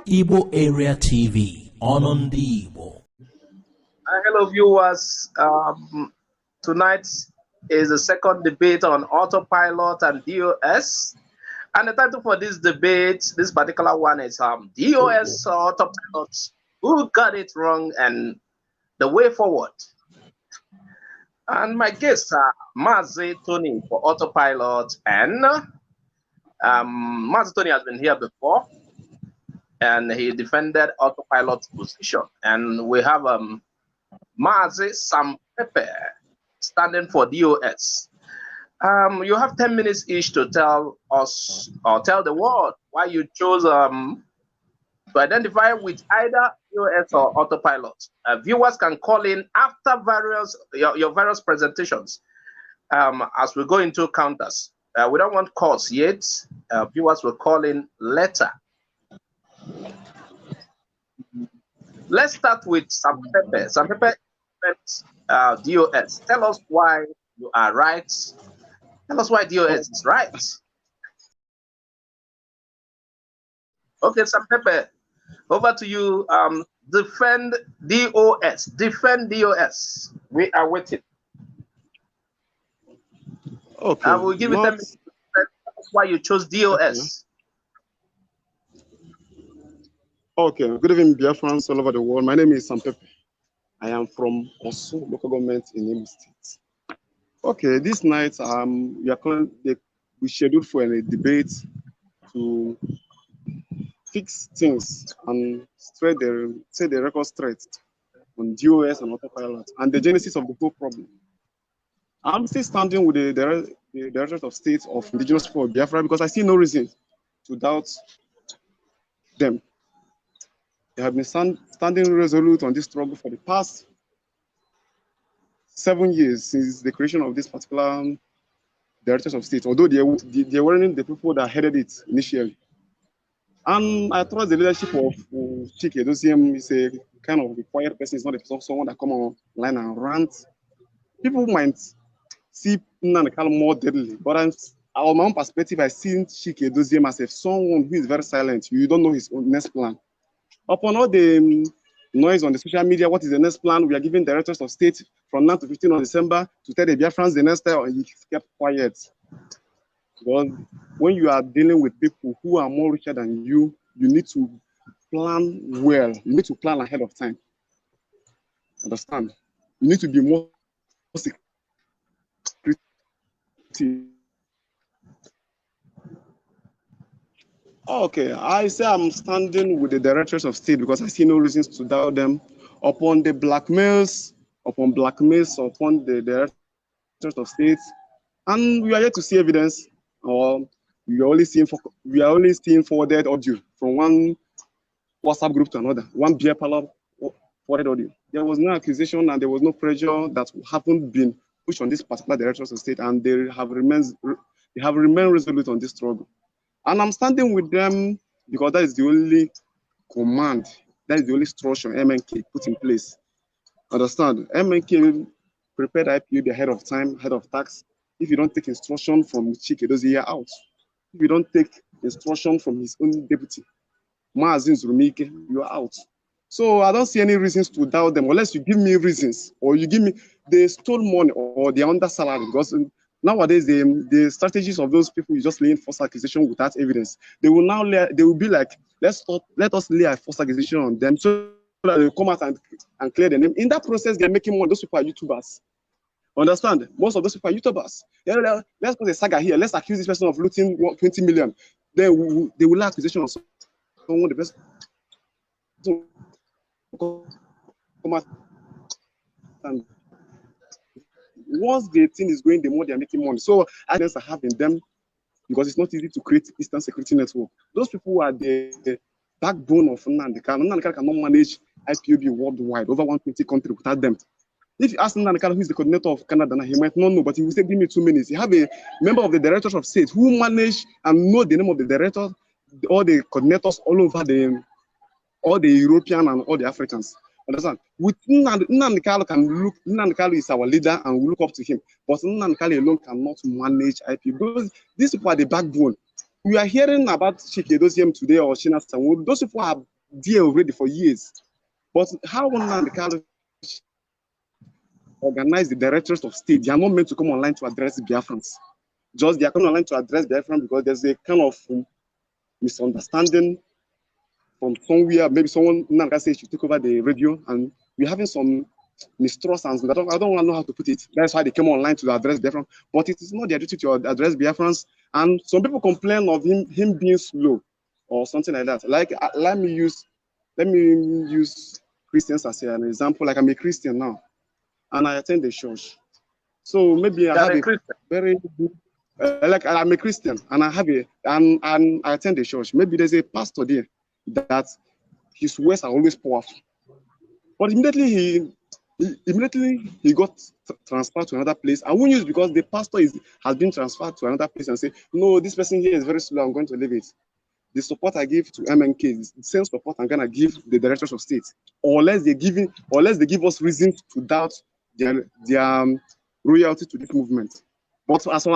Igbo Area TV on the Igbo. Hello viewers, tonight is the second debate on Autopilot and DOS. And the title for this debate, this particular one is DOS or Autopilot, who got it wrong and the way forward. And my guests are Mazi Tony for Autopilot, and Mazi Tony has been here before and he defended Autopilot's position. And we have Mazi Sampepe standing for DOS. You have 10 minutes each to tell us or tell the world why you chose to identify with either DOS or Autopilot. Viewers can call in after your various presentations as we go into counters. We don't want calls yet. Viewers will call in later. Let's start with Sampepe. Sampepe, DOS. Tell us why you are right. Tell us why DOS is right. Okay, Sampepe, over to you. Defend DOS. Defend DOS. We are waiting. Okay. I will give you 10 minutes to tell us why you chose DOS. Okay. Good evening, Biafrans all over the world. My name is Sampepe. I am from Osu local government in Imo State. Okay, this night we scheduled for a debate to fix things and set the record straight on DOS and Autopilot and the genesis of the whole problem. I'm still standing with the Directorate of State of Indigenous People of Biafra because I see no reason to doubt them. They have been standing resolute on this struggle for the past 7 years since the creation of this particular Directorate of State, although they weren't the people that headed it initially. And I trust the leadership of Chike Dosiem is a kind of a quiet person. It's not a person, someone that come online and rant. People might see Nnamdi more deadly, but on my own perspective, I see Chike Dosiem as someone who is very silent. You don't know his own next plan. Upon all the noise on the social media, what is the next plan? We are giving Directors of State from now to 15th of December to tell the Biafrans the next time, and he kept quiet. But when you are dealing with people who are more richer than you, you need to plan well. You need to plan ahead of time. Understand? You need to be more secretive. Okay, I say I'm standing with the Directors of State because I see no reasons to doubt them upon the blackmails, upon the Directors of State, and we are yet to see evidence, or we are only seeing forwarded audio from one WhatsApp group to another, one beer parlor forwarded audio. There was no accusation and there was no pressure that haven't been pushed on this particular Directors of State, and they have remained resolute on this struggle. And I'm standing with them because that is the only command, that is the only structure MNK put in place. Understand? MNK prepared IPOB ahead of time, ahead of tax. If you don't take instruction from Chike Dozie, you're out. If you don't take instruction from his own deputy, Maazin Zurumike, you're out. So I don't see any reasons to doubt them unless you give me reasons or you give me they stole money or they're under salary, because nowadays, the strategies of those people is just laying false accusation without evidence. They will be like, let us lay a false accusation on them so that they come out and clear the name. In that process, they're making money. Those people are YouTubers. Understand? Most of those people are YouTubers. Let's put a saga here. Let's accuse this person of looting 20 million. Then they will lay accusation on someone. The person come out and once the thing is going, the more they are making money. So I have in them because it's not easy to create instant security network. Those people are the backbone of Nnamdi Kanu. Nnamdi Kanu cannot manage IPOB worldwide, over 120 countries without them. If you ask Nnamdi Kanu, who is the coordinator of Canada, he might not know, but he will say, give me 2 minutes. You have a member of the Directors of State who manage and know the name of the director, all the coordinators all over all the European and all the Africans. Understand? With Nnamdi Kanu is our leader and we look up to him. But Nnamdi Kanu alone cannot manage IP because these people are the backbone. We are hearing about Chike Dosiem today or Shina Sanwo. Those people are there already for years. But how Nnamdi Kanu organize the directors of state? They are not meant to come online to address Biafrans. Just they are coming online to address Biafrans because there's a kind of misunderstanding from somewhere. Maybe someone Nnamdi says should take over the radio, and we're having some mistrust, and I don't know how to put it. That's why they came online to address Biafrans. But it is not their duty to address Biafrans. And some people complain of him being slow or something like that. Like let me use Christians as an example. Like I'm a Christian now, and I attend the church. So maybe I have a very like I'm a Christian, and I have and I attend the church. Maybe there's a pastor there that his words are always powerful, but immediately he got transferred to another place. I won't use because the pastor has been transferred to another place and say, no, this person here is very slow, I'm going to leave it. The support I give to MNK is the same support I'm gonna give the directors of state, unless they give us reasons to doubt their loyalty to this movement. But as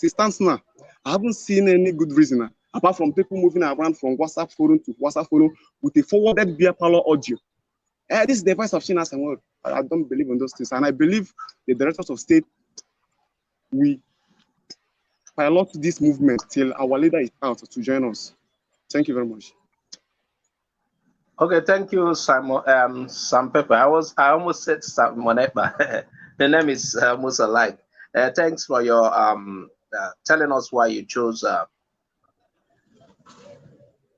it stands now, I haven't seen any good reason apart from people moving around from WhatsApp forum to WhatsApp forum with a forwarded beer parlor audio. This is the voice of Shinas and world. I don't believe in those things, and I believe the directors of state we pilot this movement till our leader is out to join us. Thank you very much. Okay, thank you, Sampepe. I almost said Simonepa. The name is almost alike. Thanks for your telling us why you chose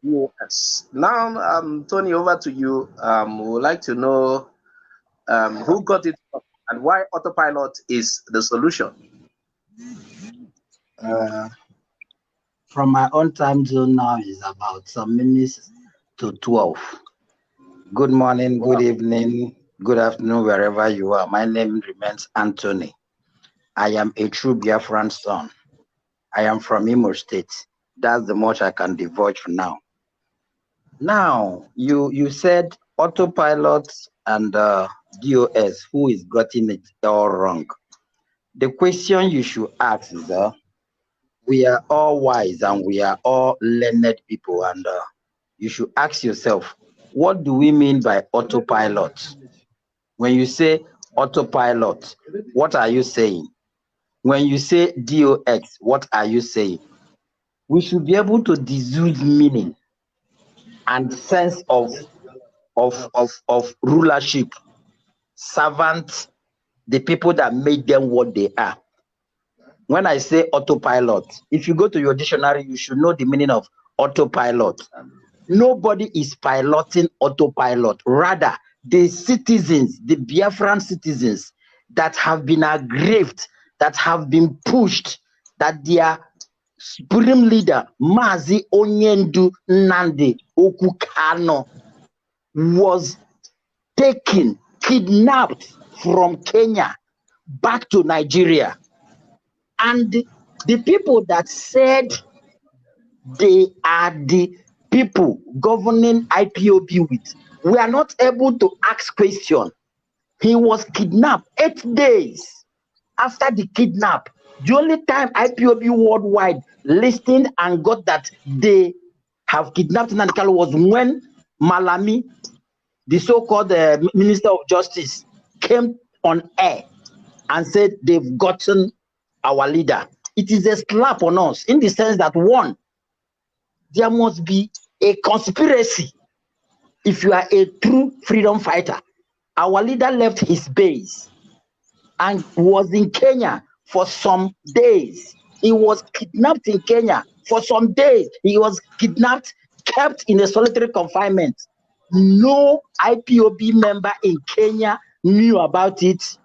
US. Now, Tony, over to you. We would like to know who got it and why Autopilot is the solution. From my own time zone now is about some minutes to 12. Good morning, good evening, good afternoon, wherever you are. My name remains Anthony. I am a true Biafran son. I am from Imo State. That's the much I can divulge for now. Now, you said Autopilot and DOS, who is getting it all wrong? The question you should ask is, we are all wise and we are all learned people, and you should ask yourself, what do we mean by autopilot? When you say autopilot, what are you saying? When you say DOX, what are you saying? We should be able to deduce meaning and sense of rulership, servant, the people that made them what they are. When I say autopilot, if you go to your dictionary, you should know the meaning of autopilot. Nobody is piloting autopilot. Rather, the citizens, the Biafran citizens that have been aggrieved, that have been pushed, that their supreme leader, Mazi Onyendu Nnamdi Okukano, was taken, kidnapped from Kenya back to Nigeria. And the people that said they are the people governing IPOB with, we are not able to ask question. He was kidnapped 8 days after the kidnap. The only time IPOB worldwide listened and got that they have kidnapped Nnamdi Kanu was when Malami, the so-called Minister of Justice, came on air and said they've gotten our leader. It is a slap on us in the sense that, one, there must be a conspiracy. If you are a true freedom fighter, our leader left his base and was in Kenya for some days. He was kidnapped in Kenya for some days. He was kidnapped, kept in a solitary confinement. No IPOB member in Kenya knew about it.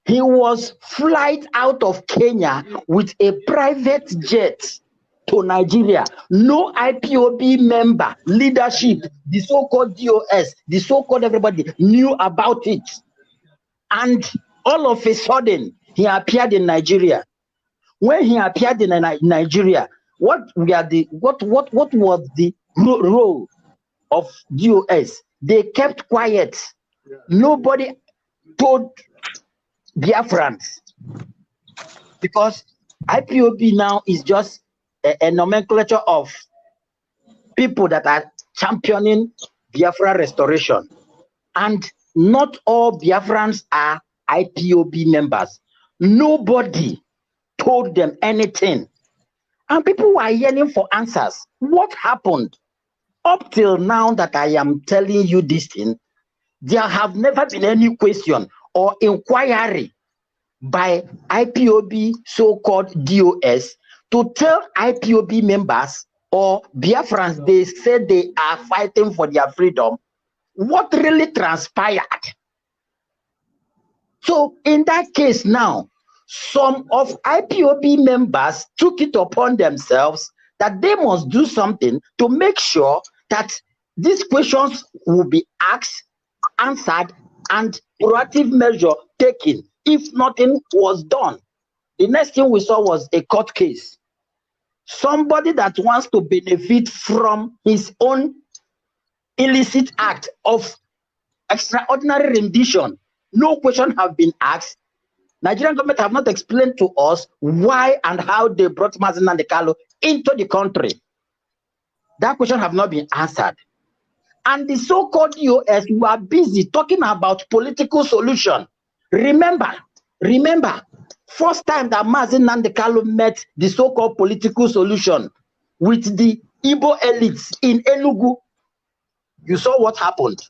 He was flight out of Kenya with a private jet to Nigeria. No IPOB member, leadership, the so-called DOS, the so-called everybody knew about it. And all of a sudden, he appeared in Nigeria. When he appeared in Nigeria, what was the role of DOS? They kept quiet. Nobody told Biafrans, because IPOB now is just a nomenclature of people that are championing Biafra restoration. And not all Biafrans are IPOB members. Nobody told them anything. And people were yearning for answers. What happened? Up till now that I am telling you this thing, there have never been any question or inquiry by IPOB, so-called DOS, to tell IPOB members or Biafrans they said they are fighting for their freedom, what really transpired. So in that case now, some of IPOB members took it upon themselves that they must do something to make sure that these questions will be asked, answered, and proactive measure taken if nothing was done. The next thing we saw was a court case. Somebody that wants to benefit from his own illicit act of extraordinary rendition. No question have been asked. Nigerian government have not explained to us why and how they brought Mazi Nnamdi Kanu into the country. That question have not been answered. And the so-called US were busy talking about political solution. Remember, first time that Mazi Nnamdi Kanu met the so-called political solution with the Igbo elites in Enugu, you saw what happened.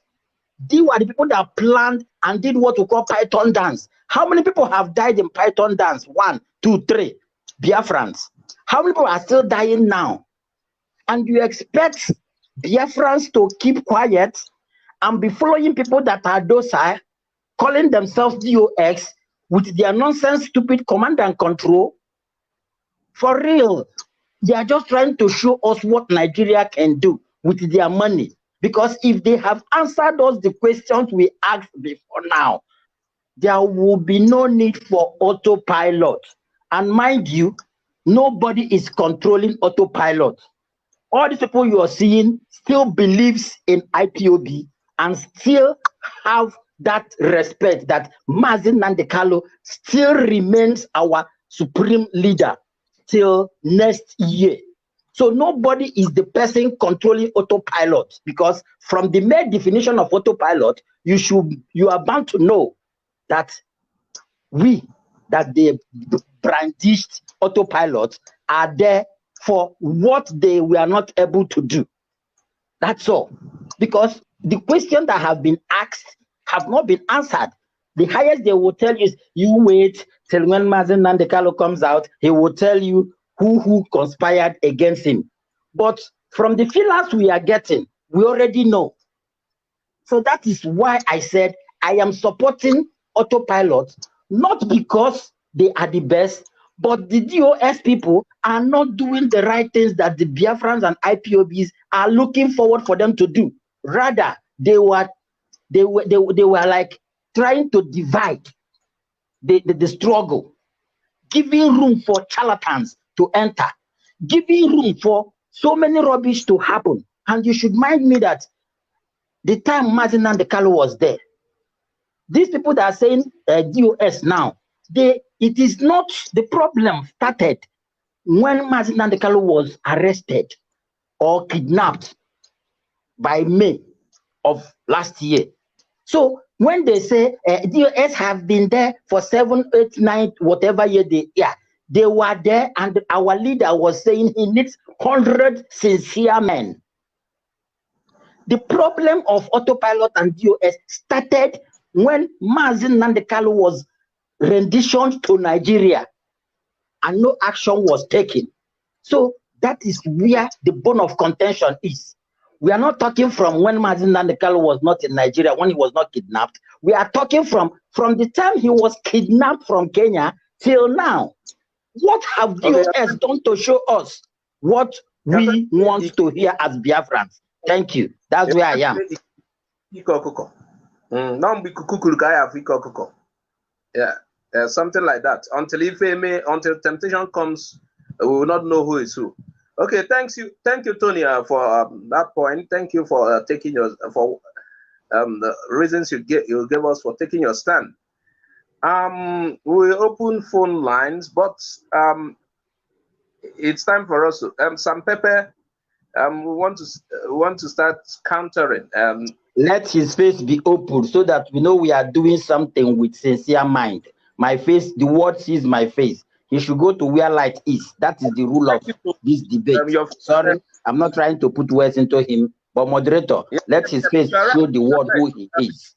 They were the people that planned and did what we call Python dance. How many people have died in Python dance? 1, 2, 3. Biafrans. How many people are still dying now? And you expect Biafrans to keep quiet and be following people that are docile, calling themselves DOX with their nonsense, stupid command and control? For real, they are just trying to show us what Nigeria can do with their money. Because if they have answered us the questions we asked before now, there will be no need for autopilot. And mind you, nobody is controlling autopilot. All these people you are seeing still believes in IPOB and still have that respect that Mazi Nnamdi Kanu still remains our supreme leader till next year. So nobody is the person controlling autopilot, because from the mere definition of autopilot, you are bound to know that they brandished autopilot are there for what they were not able to do. That's all. Because the questions that have been asked have not been answered. The highest they will tell you is, you wait till when Mazi Nnamdi Kanu comes out, he will tell you who conspired against him. But from the feelers we are getting, we already know. So that is why I said I am supporting autopilot, not because they are the best, but the DOS people are not doing the right things that the Biafrans and IPOBs are looking forward for them to do. Rather, they were like trying to divide the struggle, giving room for charlatans to enter, giving room for so many rubbish to happen. And you should mind me that the time Mazi Nnamdi Kanu was there, these people that are saying DOS now, it is not the problem started when Mazi Nnamdi Kanu was arrested or kidnapped by May of last year. So when they say DOS have been there for 7, 8, 9, whatever year they were there, and our leader was saying he needs 100 sincere men. The problem of autopilot and DOS started when Mazi Nnamdi Kanu was renditioned to Nigeria and no action was taken. So that is where the bone of contention is. We are not talking from when Mazi Nnamdi Kanu was not in Nigeria, when he was not kidnapped. We are talking from the time he was kidnapped from Kenya till now. What have DOS done to show us what we want to hear as Biafrans? Thank you. That's where I am. Yeah, something like that. Until temptation comes, we will not know who is who. Okay, thank you, Tony, for that point. Thank you for taking the reasons you gave us for taking your stand. We open phone lines, but it's time for us to Sampepe. we want to start countering. Let his face be open so that we know we are doing something with sincere mind. My face, the world sees my face. He should go to where light is. That is the rule of this debate. Sorry, I'm not trying to put words into him, but moderator, let his face show the world who he is.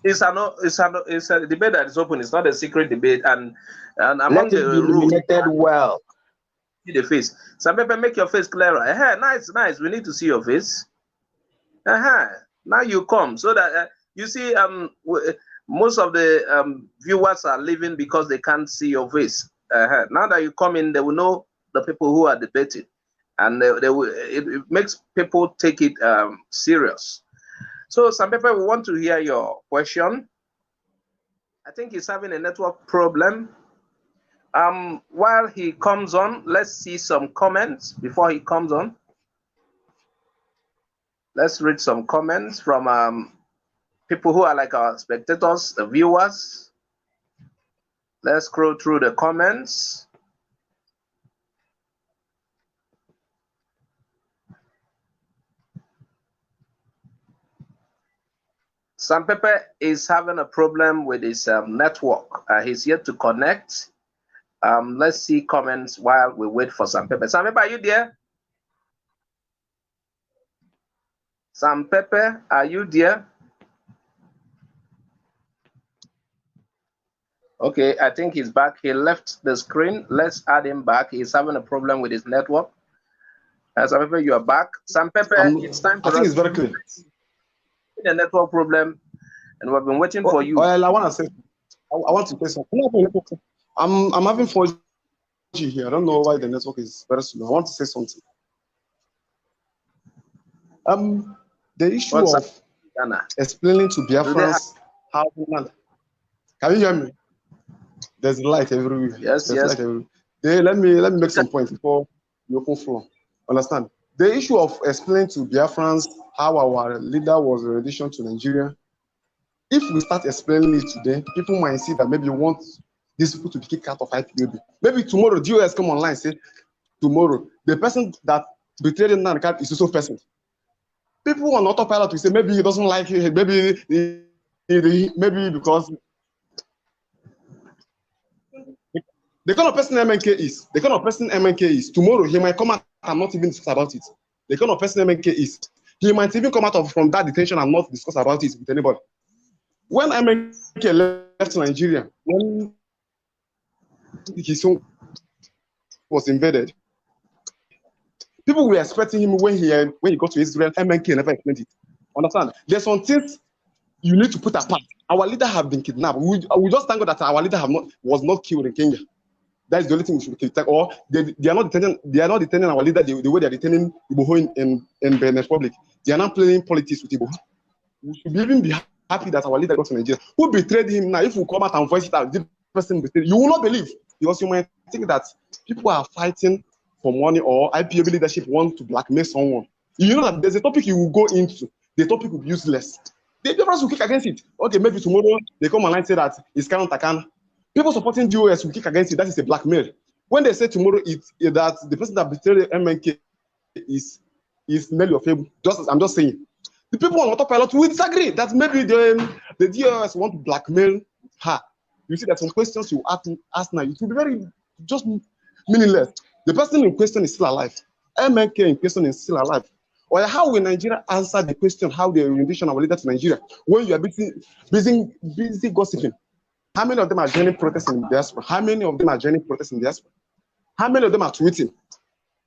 It's a debate that is open. It's not a secret debate, and among the rules, well. See the face. Sampepe, make your face clearer. Nice. We need to see your face. Now you come so that you see. Most of the viewers are leaving because they can't see your face. Now that you come in, they will know the people who are debating, and it makes people take it serious. So, Sampepe, we want to hear your question. I think he's having a network problem. While he comes on, let's see some comments before he comes on. Let's read some comments from people who are like our spectators, the viewers. Let's scroll through the comments. Sampepe is having a problem with his network. He's yet to connect. Let's see comments while we wait for Sampepe. Sampepe, are you there? Sampepe, are you there? Okay, I think he's back. He left the screen. Let's add him back. He's having a problem with his network. Sampepe, you are back. Sampepe, it's time for us. I think it's very clear. The network problem, and we've been waiting for you. Well, I want to say something. I'm having 4G here. I don't know why the network is very slow. I want to say something. The issue of explaining to Biafrans how to land. Can you hear me? There's light everywhere. Yes. Light everywhere. Let me make some points before you open floor. Understand? The issue of explaining to Biafrans how our leader was in addition to Nigeria. If we start explaining it today, people might see that maybe you want these people to be kicked out of IPOB. Maybe tomorrow, DOS come online and say, tomorrow, the person that betrayed him is also person. People on Autopilot will say, maybe he doesn't like it, maybe because the kind of person MNK is, tomorrow he might come out and not even discuss about it. The kind of person MNK is, he might even come out from that detention and not discuss about it with anybody. When MNK left Nigeria, when his home was invaded, people were expecting him when he got to Israel. MNK never explained it. Understand? There's some things you need to put apart. Our leader have been kidnapped. We just thank God that our leader was not killed in Kenya. That is the only thing we should keep. Or they are not detaining our leader the way they are detaining Iboho in Benin Republic. They are not playing politics with Iboho. We should even be happy that our leader got to Nigeria. Who betrayed him now? If we come out and voice it out, this person betrayed, you will not believe, because you might think that people are fighting for money or IPOB leadership want to blackmail someone. You know that there's a topic you will go into. The topic will be useless. The difference will kick against it. Okay, maybe tomorrow they come online and say that it's Takan. People supporting DOS will kick against it. That is a blackmail. When they say tomorrow that the person that betrayed MNK is Nelly of Able, I'm just saying. The people on Autopilot will disagree that maybe the DOS want to blackmail her. You see that some questions you ask now, it will be very just meaningless. The person in question is still alive. MNK in question is still alive. Or how will Nigeria answer the question how they rendition our leader to Nigeria when you are busy gossiping? How many of them are joining protests in the diaspora? How many of them are joining protests in the diaspora? How many of them are tweeting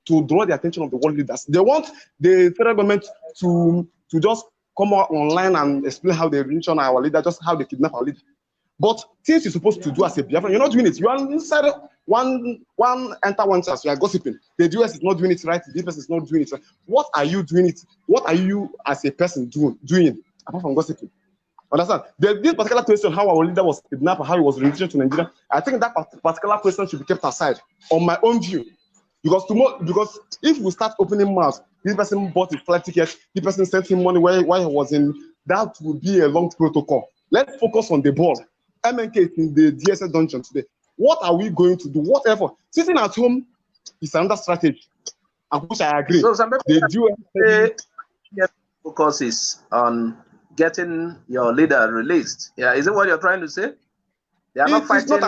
to draw the attention of the world leaders? They want the federal government to just come out online and explain how they rendition our leader, just how they kidnap our leader. But things you're supposed to do as a Biafran, you're not doing it. You are inside one enter one chance. You are gossiping. The US is not doing it right. The US is not doing it right. What are you doing it? What are you as a person doing apart from gossiping? Understand? This particular question, how our leader was kidnapped, how he was renditioned to Nigeria, I think that particular question should be kept aside, on my own view. Because if we start opening mouths, this person bought his flight ticket, this person sent him money while he was in, that would be a long protocol. Let's focus on the ball. MNK is in the DSS dungeon today. What are we going to do? Whatever. Sitting at home is another strategy. and which I agree. So some people They do focus is on getting your leader released. Yeah, is it what you're trying to say? They are not fighting.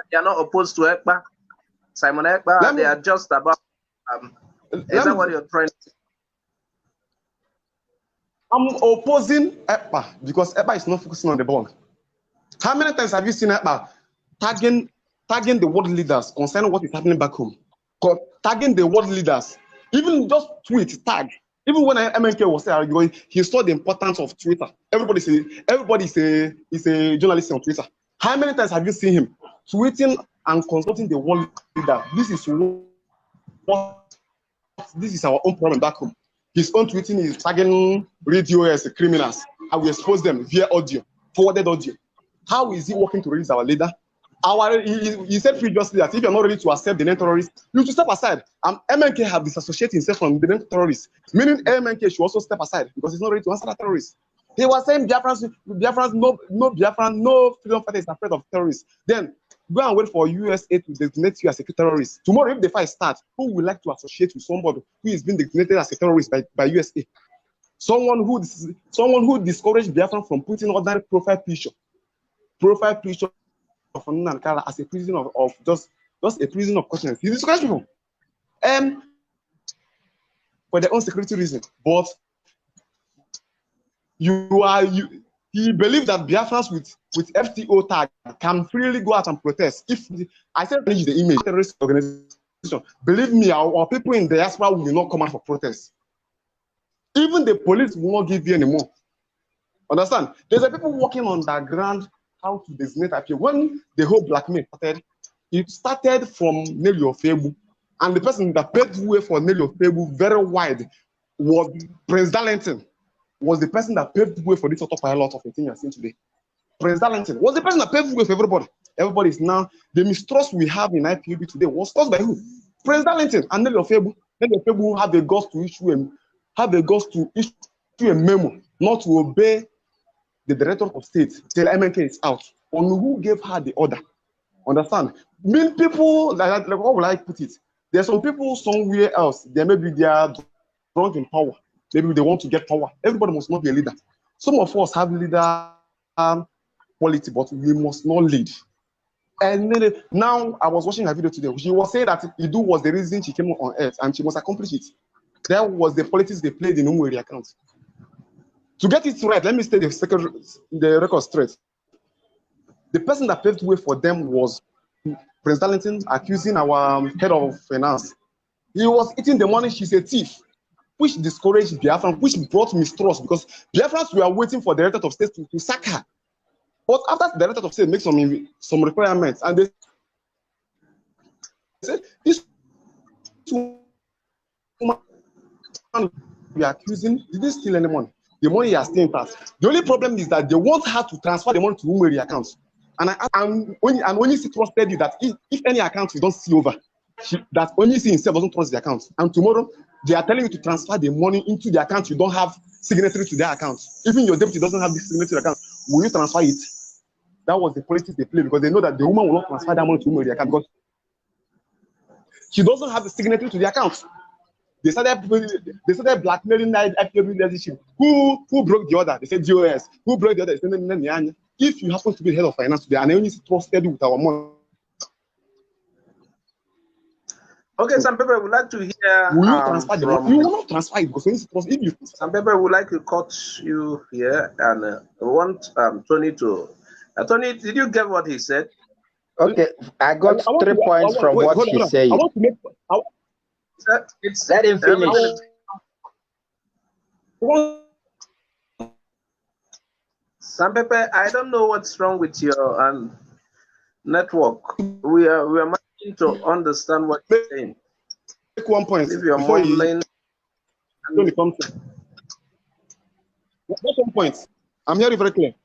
They are not opposed to Ekpa. Simon Ekpa, they are just about. Is that what you're trying to say? I'm opposing EPA because EPA is not focusing on the ball. How many times have you seen EPA tagging the world leaders concerning what is happening back home? Tagging the world leaders, even just tweet tag. Even when MNK was there, he saw the importance of Twitter. Everybody is a journalist on Twitter. How many times have you seen him tweeting and consulting the world leader? This is our own problem back home. His own tweeting is tagging radio as criminals, and we expose them via audio, forwarded audio. How is he working to release our leader? He said previously that if you're not ready to accept the name terrorists, you should step aside. MNK have disassociated himself from the name terrorists, meaning MNK should also step aside because he's not ready to answer the terrorists. He was saying Biafrans, no freedom fighter is afraid of terrorists. Then go and wait for USA to designate you as a terrorist. Tomorrow, if the fight starts, who would like to associate with somebody who is being designated as a terrorist by USA? Someone who discouraged Biafran from putting ordinary profile picture of Nankara as a prison of just a prison of conscience. He discouraged people, for their own security reason. But he believed that Biafrans with FTO tag can freely go out and protest. If I said change the image, terrorist organization, believe me, our people in the diaspora will not come out for protest. Even the police will not give you anymore. Understand? There's a people working on the ground how to designate IPOB. When the whole blackmail started, it started from Nelly Ofebu, and the person that paved the way for Nelly Ofebu very wide was Prince Darlington. Was the person that paved the way for this autopilot of the thing you're seeing today. Prince Darlington was the person that paved the way for everybody. Everybody is now, the mistrust we have in IPOB today was caused by who? Prince Darlington and Nelly Ofebu. Nelly Ofebu have the guts to issue a memo not to obey the director of state till MNK is out. On who gave her the order. Understand? Mean people, like how will I put it? There's some people somewhere else, they are drunk in power. Maybe they want to get power. Everybody must not be a leader. Some of us have leader quality, but we must not lead. And then, now I was watching her video today. She was saying that Idu was the reason she came on earth and she must accomplish it. That was the politics they played in Umweri account. To get it right, let me state the record straight. The person that paved the way for them was Prince Darlington, accusing our head of finance. He was eating the money, she's a thief, which discouraged Biafran, which brought mistrust because Biafrans were waiting for the director of state to sack her. But after the director of state makes some requirements, and they said, this woman we are accusing, did they steal any money? The money has still passed. The only problem is that they want her to transfer the money to Umeri accounts. And when she trusted you that if any account you don't see over, that only she himself doesn't trust the account. And tomorrow they are telling you to transfer the money into the account you don't have signatory to their account. Even your deputy doesn't have the signatory to the account. Will you transfer it? That was the politics they played because they know that the woman will not transfer that money to Umeri account because she doesn't have the signatory to the account. They started blackmailing that IPOB leadership. Who broke the order? They said DOS. Who broke the order? They said, if you happen to be the head of finance today and only trusted with our money. Okay, some people would like to hear. Will you transfer the money? You will not transfer it because some people would like to cut you here and want Tony to. Tony, did you get what he said? Okay, I got 3 points from what he said. I want to make. Let him finish. Sampepe, I don't know what's wrong with your network. We are managing to understand what you're saying. Make 1 point. If you're mumbling, That's 1 point. I'm hearing very clear.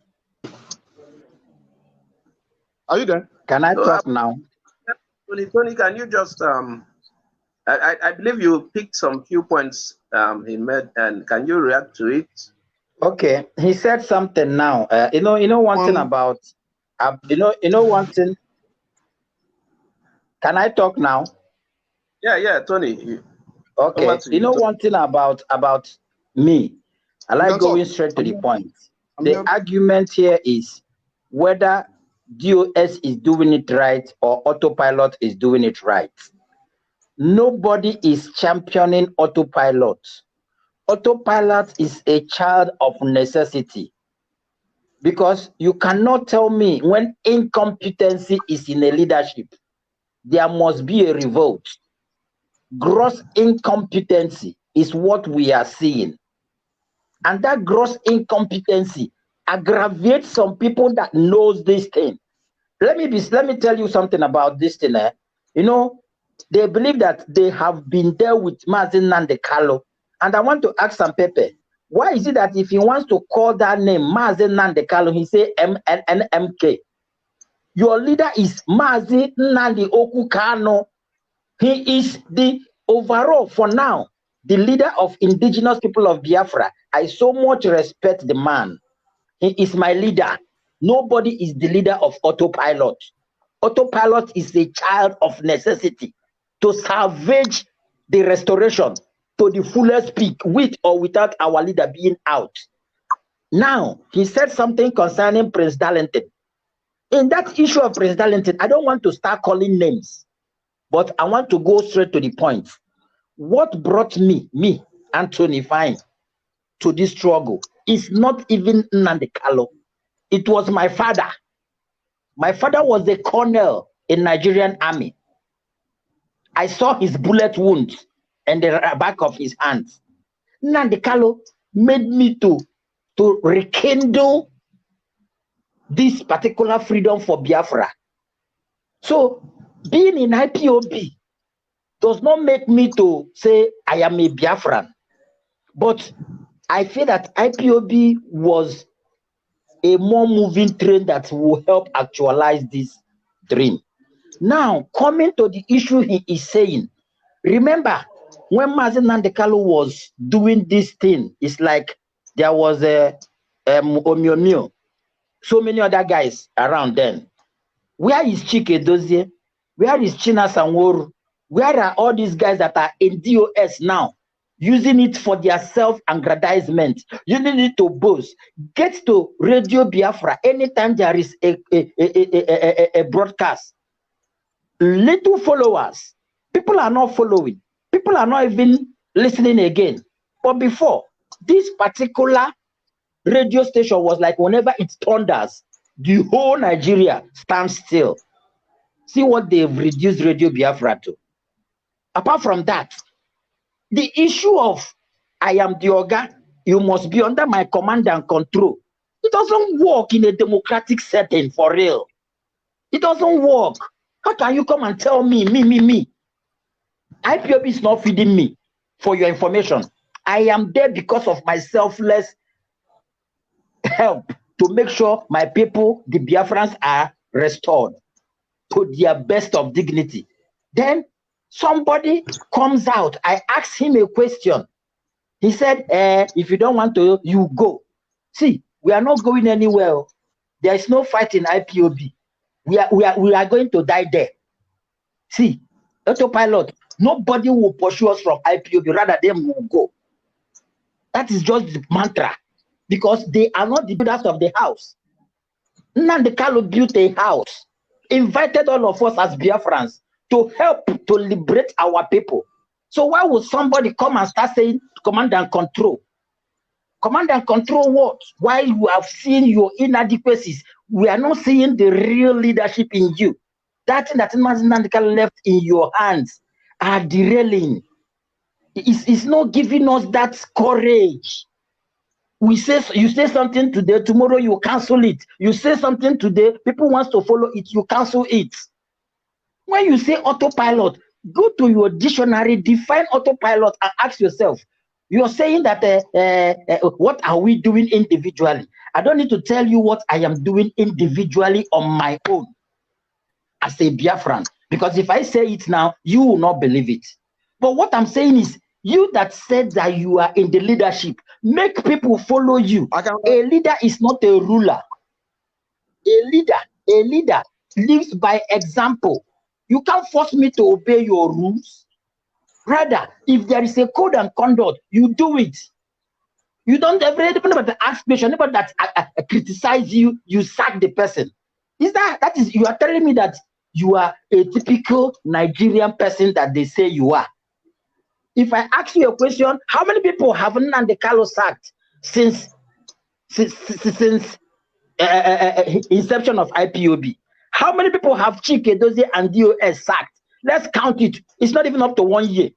Are you there? Can I talk now? Tony, can you just I believe you picked some few points he made, and can you react to it? Okay, he said something now. You know one thing about, you know one thing. Can I talk now? Yeah, Tony. Okay. You know one thing about me, I like going straight to the point. The argument here is whether DOS is doing it right or Autopilot is doing it right. Nobody is championing Autopilot. Autopilot is a child of necessity, because you cannot tell me when incompetency is in a leadership, there must be a revolt. Gross incompetency is what we are seeing. And that gross incompetency aggravates some people that knows this thing. Let me tell you something about this thing. You know, they believe that they have been there with Mazin Nandekalo. And I want to ask Sampepe, why is it that if he wants to call that name Mazin Nandekalo, he say MNMK? Your leader is Mazin Nandi Okukano. He is the overall, for now, the leader of indigenous people of Biafra. I so much respect the man. He is my leader. Nobody is the leader of Autopilot. Autopilot is a child of necessity to salvage the restoration to the fullest peak, with or without our leader being out. Now, he said something concerning Prince Darlington. In that issue of Prince Darlington, I don't want to start calling names, but I want to go straight to the point. What brought me, Anthony Fine, to this struggle is not even Nnamdi Kanu. It was my father. My father was a colonel in Nigerian army. I saw his bullet wounds and the back of his hands. Nnamdi Kanu made me to rekindle this particular freedom for Biafra. So being in IPOB does not make me to say I am a Biafran, but I feel that IPOB was a more moving train that will help actualize this dream. Now, coming to the issue he is saying, remember when Mazi Nnamdi Kanu was doing this thing, it's like there was a Omiomio, so many other guys around then. Where is Chike Dozie? Where is China Sanworu? Where are all these guys that are in DOS now, using it for their self-aggrandizement, using it to boast? Get to Radio Biafra anytime there is a broadcast. Little followers. People are not following. People are not even listening again. But before, this particular radio station was like whenever it thunders, the whole Nigeria stands still. See what they've reduced Radio Biafra to. Apart from that, the issue of I am the Oga, you must be under my command and control. It doesn't work in a democratic setting, for real. It doesn't work. How can you come and tell me? IPOB is not feeding me, for your information. I am there because of my selfless help to make sure my people, the Biafrans, are restored to their best of dignity. Then somebody comes out. I asked him a question. He said, if you don't want to, you go. See, we are not going anywhere. There is no fight in IPOB. We are going to die there. See, Autopilot, nobody will pursue us from IPOB, rather them will go. That is just the mantra, because they are not the builders of the house. Nnamdi Kanu built a house, invited all of us as Biafrans to help to liberate our people. So why would somebody come and start saying command and control? Command and control what? While you have seen your inadequacies, we are not seeing the real leadership in you. That thing that Nnamdi Kanu left in your hands are derailing. It's not giving us that courage. You say something today, tomorrow you cancel it. You say something today, people want to follow it, you cancel it. When you say autopilot, go to your dictionary, define autopilot, and ask yourself, you're saying that what are we doing individually? I don't need to tell you what I am doing individually on my own as a Biafran, because if I say it now, you will not believe it. But what I'm saying is, you that said that you are in the leadership, make people follow you. A leader is not a ruler. A leader lives by example. You can't force me to obey your rules. Rather, if there is a code and conduct, you do it. You don't ever ask question, anybody that criticize you, you sack the person. That is you are telling me that you are a typical Nigerian person that they say you are. If I ask you a question, how many people have Nnamdi Kanu sacked since inception of IPOB? How many people have Chike Dozie and DOS sacked? Let's count it. It's not even up to 1 year.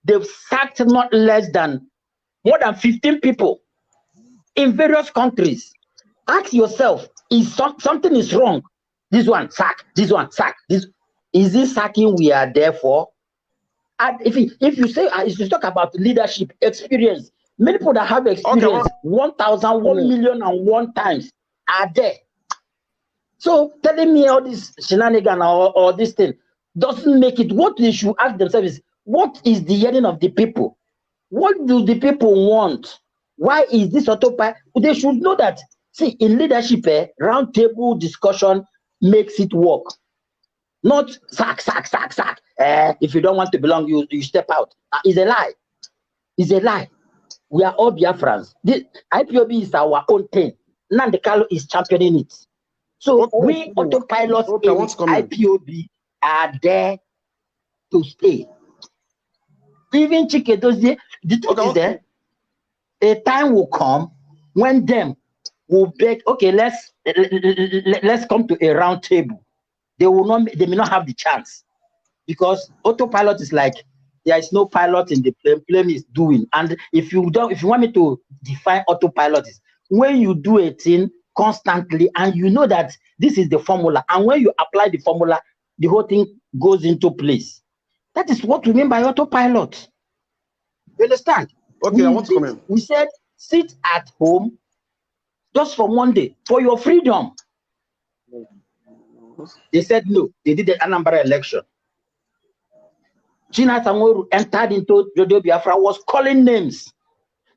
They've sacked not less than more than 15 people in various countries. Ask yourself, is something is wrong? This one sack, this one sack. This is this sacking we are there for? And if you say if you talk about leadership experience, many people that have experience 1,000, 1 million and 1 times are there. So telling me all this shenanigan or this thing doesn't make it. What they should ask themselves is, what is the yearning of the people? What do the people want? Why is this autopilot? They should know that. See, in leadership, round table discussion makes it work. Not sack. If you don't want to belong, you step out. It's a lie. It's a lie. We are all Biafrans. The IPOB is our own thing. Nnamdi Kanu is championing it. So we autopilots in IPOB are there to stay. Even Chike Dozie, the truth is there. A time will come when them will beg, okay, let's come to a round table. They may not have the chance, because autopilot is like there is no pilot in the plane is doing. And if you want me to define autopilot, is when you do a thing constantly and you know that this is the formula, and when you apply the formula, the whole thing goes into place. That is what we mean by autopilot. You understand? Okay, I want to comment. We said sit at home just for 1 day for your freedom. They said no. They did the Anambra election. China Sanwo entered into Radio Biafra, was calling names.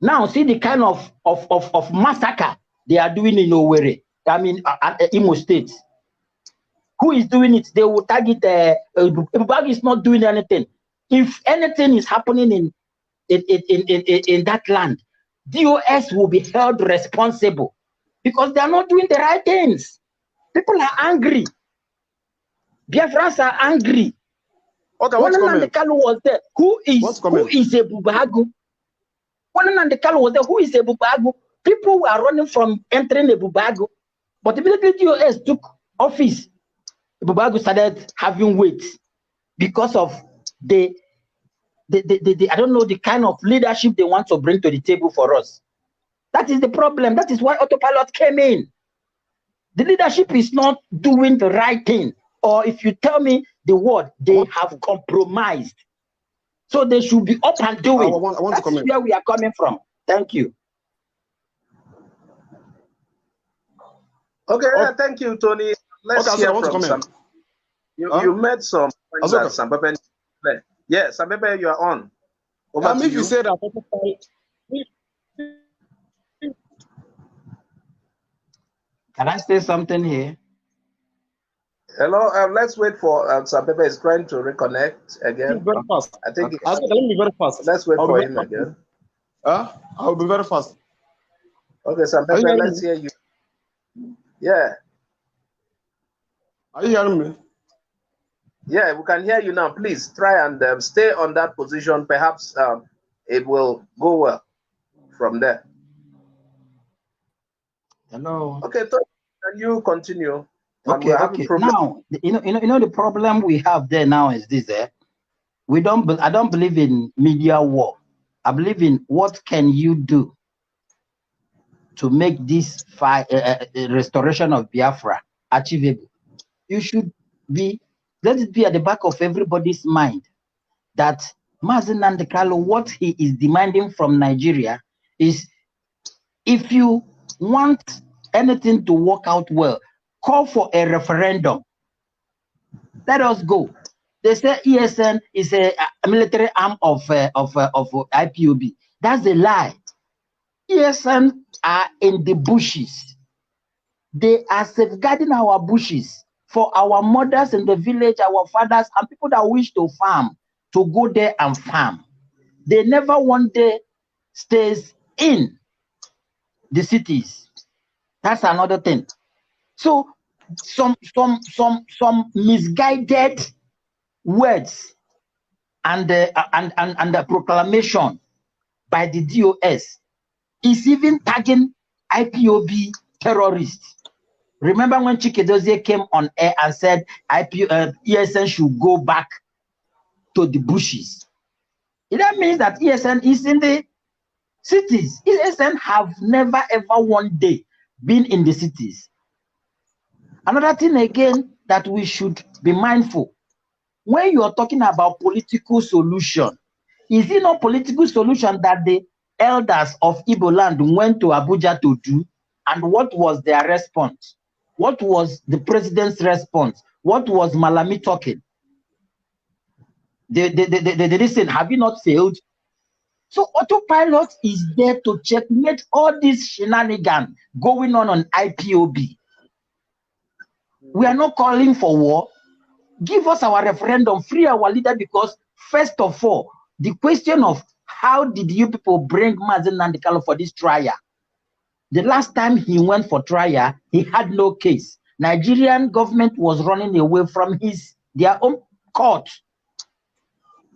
Now see the kind of massacre they are doing in Owerri. I mean, Imo State. Who is doing it? They will target. Everybody is not doing anything. If anything is happening in that land, DOS will be held responsible because they are not doing the right things. People are angry. Biafrans are angry. Okay, what's coming? Nnamdi Kanu was there. Who is a Bubagu? When Nnamdi Kanu was there, who is a Bubagu? People were running from entering a Bubagu, but immediately DOS took office, Bubagu started having weight because of the I don't know, the kind of leadership they want to bring to the table for us. That is the problem. That is why autopilot came in. The leadership is not doing the right thing. Or if you tell me the word, they have compromised. So they should be up and doing. I want That's to comment. where we are coming from. Thank you. Okay, thank you, Tony. Let's hear from some. You made some points that Sampepe. Yeah, Sampepe, you are on. Over to if you say that, can I say something here? Hello, let's wait for Sampepe is trying to reconnect again. very fast. I think let me be very fast. Let's wait for him again. I'll be very fast. Okay, Sampepe, let's hear you. Yeah. Are you hearing me? Yeah, we can hear you now. Please try and stay on that position. Perhaps it will go well from there. Hello. Okay, so can you continue? Okay. Now, you know the problem we have there now is this: I don't believe in media war. I believe in what can you do to make this restoration of Biafra achievable. You should be, let it be at the back of everybody's mind that Mazen Nnamdi Kanu, what he is demanding from Nigeria is, if you want anything to work out well, call for a referendum. Let us go. They say ESN is a military arm of IPOB. That's a lie. ESN are in the bushes. They are safeguarding our bushes for our mothers in the village, our fathers, and people that wish to farm, to go there and farm. They never one day stays in the cities. That's another thing. So some misguided words and the proclamation by the DOS is even tagging IPOB terrorists. Remember when Chikedozie came on air and said ESN should go back to the bushes? That means that ESN is in the cities. ESN have never ever one day been in the cities. Another thing again that we should be mindful, when you are talking about political solution, is it not political solution that the elders of Igbo land went to Abuja to do? And what was their response? What was the president's response? What was Malami talking? They listen, have you not failed? So Autopilot is there to checkmate all this shenanigans going on IPOB. We are not calling for war. Give us our referendum, free our leader, because first of all, the question of how did you people bring Mazen Nandikalo for this trial? The last time he went for trial, he had no case. Nigerian government was running away from their own court.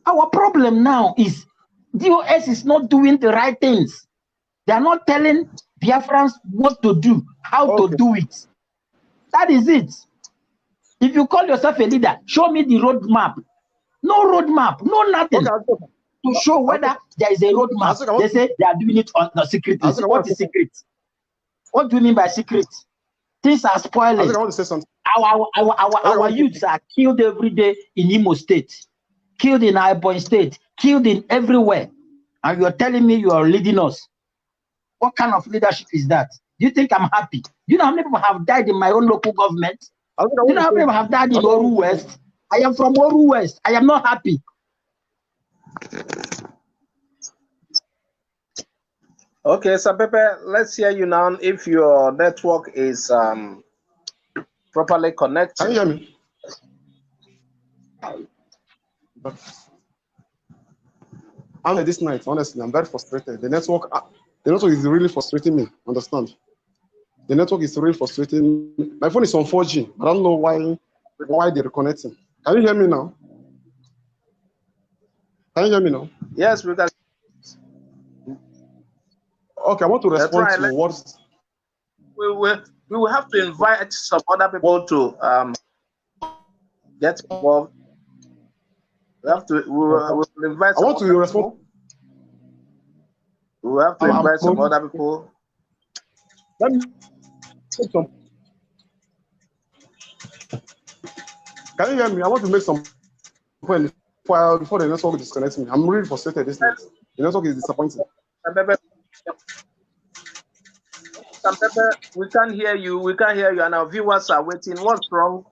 Our problem now is DOS is not doing the right things. They are not telling Biafrans what to do, how to do it. That is it. If you call yourself a leader, show me the roadmap. No roadmap, no nothing to show whether there is a roadmap. They say they are doing it on the secret. What is secret? What do you mean by secret? Things are spoiling. I want to say something. Our youths are killed every day in Imo State, killed in IPOB State, killed in everywhere. And you're telling me you are leading us. What kind of leadership is that? Do you think I'm happy? Do you know how many people have died in my own local government? Do you know how many people have died in Oru West? I am from Oru West. I am not happy. Okay, Sampepe, let's hear you now if your network is properly connected. Can you hear me? I'm this night, honestly, I'm very frustrated. The network is really frustrating me. Understand? The network is really frustrating me. My phone is on 4G. I don't know why they're reconnecting. Can you hear me now? Can you hear me now? Yes, we can. Okay, I want to respond to what we will have to invite some other people to get involved. We will invite. I want to respond. We will have to invite some other people. Let me take some. Can you hear me? I want to make some point before the network disconnects me. I'm really frustrated this night. The network is disappointing. Sampepe, we can't hear you. We can't hear you, and our viewers are waiting. What's wrong?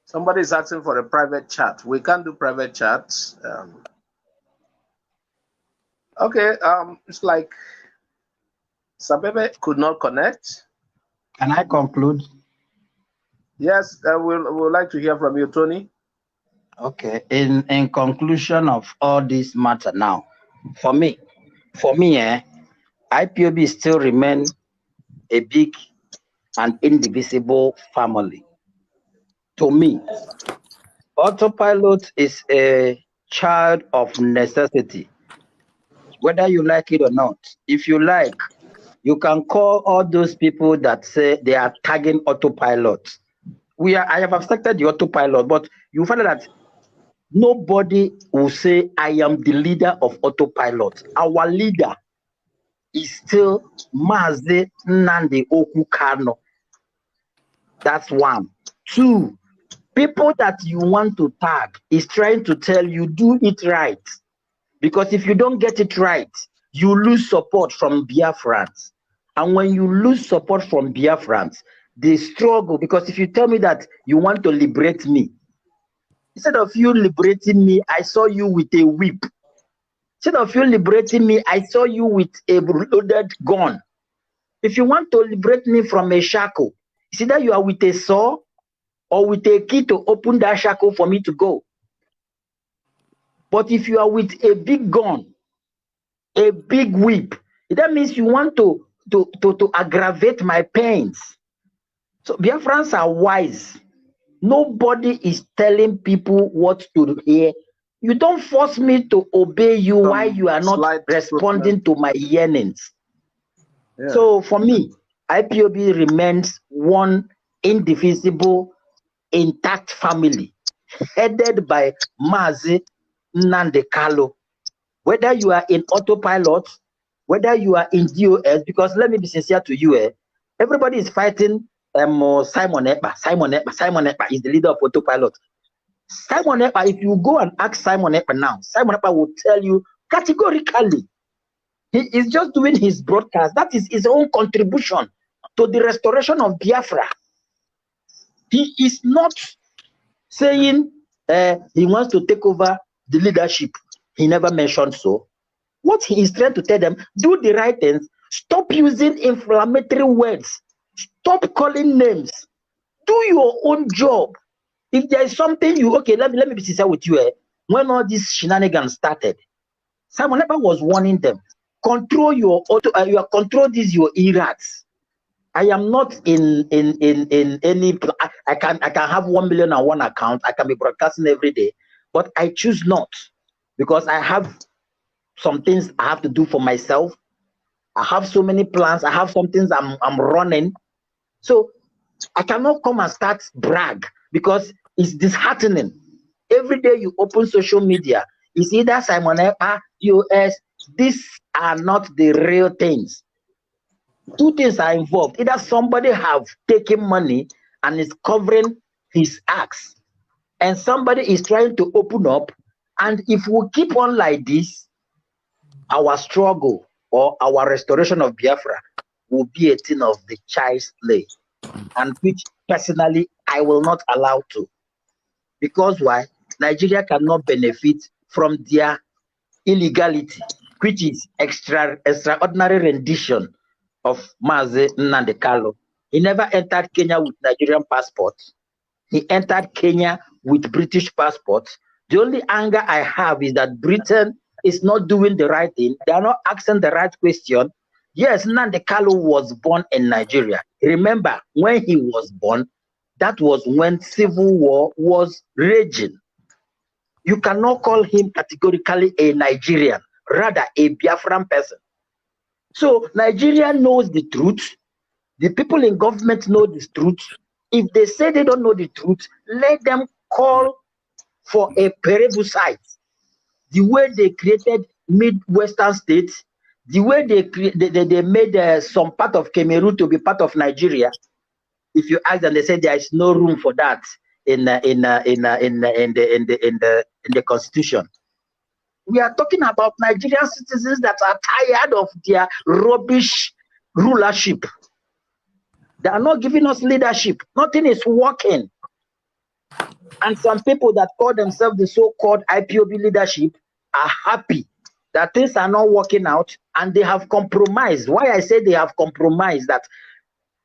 Somebody is asking for a private chat. We can't do private chats. Okay, it's like Sampepe could not connect. Can I conclude? Yes, we'll like to hear from you, Tony. Okay, in conclusion of all this matter now, for me, IPOB still remain a big and indivisible family. To me, Autopilot is a child of necessity, whether you like it or not. If you like, you can call all those people that say they are tagging Autopilot. I have accepted the Autopilot, but you find that nobody will say, I am the leader of Autopilot. Our leader is still Mazi Nnamdi Okukano. That's one. Two, people that you want to tag is trying to tell you, do it right. Because if you don't get it right, you lose support from Biafrans. And when you lose support from Biafrans, they struggle. Because if you tell me that you want to liberate me, instead of you liberating me, I saw you with a whip. Instead of you liberating me, I saw you with a loaded gun. If you want to liberate me from a shackle, it's either you are with a saw or with a key to open that shackle for me to go. But if you are with a big gun, a big whip, that means you want to aggravate my pains. So Biafrans are wise. Nobody is telling people what to hear. You don't force me to obey you while you are not responding to my yearnings. Yeah. So for me, IPOB remains one indivisible, intact family, headed by Mazi Nnamdi Kanu. Whether you are in Autopilot, whether you are in DOS, because let me be sincere to you, everybody is fighting Simon Ekpa. Simon Ekpa is the leader of Autopilot. Simon Ekpa, if you go and ask Simon Ekpa now, Simon Ekpa will tell you categorically, he is just doing his broadcast. That is his own contribution to the restoration of Biafra. He is not saying he wants to take over the leadership. He never mentioned so. What he is trying to tell them, do the right things, stop using inflammatory words, stop calling names, do your own job. If there is something you, okay, let me be sincere with you. When all these shenanigans started, Simon Ekpa was warning them, control your control these your errats. I am not in any. I can have 1 million on one account. I can be broadcasting every day, but I choose not because I have some things I have to do for myself. I have so many plans. I have some things I'm running, so I cannot come and start brag because it's disheartening. Every day you open social media, it's either Simon Ekpa, US. These are not the real things. Two things are involved. Either somebody have taken money and is covering his acts, and somebody is trying to open up. And if we keep on like this, our struggle or our restoration of Biafra will be a thing of the child's play, and which personally I will not allow to. Because why? Nigeria cannot benefit from their illegality, which is extraordinary rendition of Mazi Nnamdi Kanu. He never entered Kenya with Nigerian passport. He entered Kenya with British passport. The only anger I have is that Britain is not doing the right thing. They are not asking the right question. Yes, Nnamdi Kanu was born in Nigeria. Remember, when he was born, that was when civil war was raging. You cannot call him categorically a Nigerian, rather a Biafran person. So Nigeria knows the truth. The people in government know the truth. If they say they don't know the truth, let them call for a plebiscite. The way they created Midwestern states, the way they made some part of Cameroon to be part of Nigeria. If you ask them, they say there is no room for that in the constitution. We are talking about Nigerian citizens that are tired of their rubbish rulership. They are not giving us leadership. Nothing is working. And some people that call themselves the so-called IPOB leadership are happy that things are not working out, and they have compromised. Why I say they have compromised, that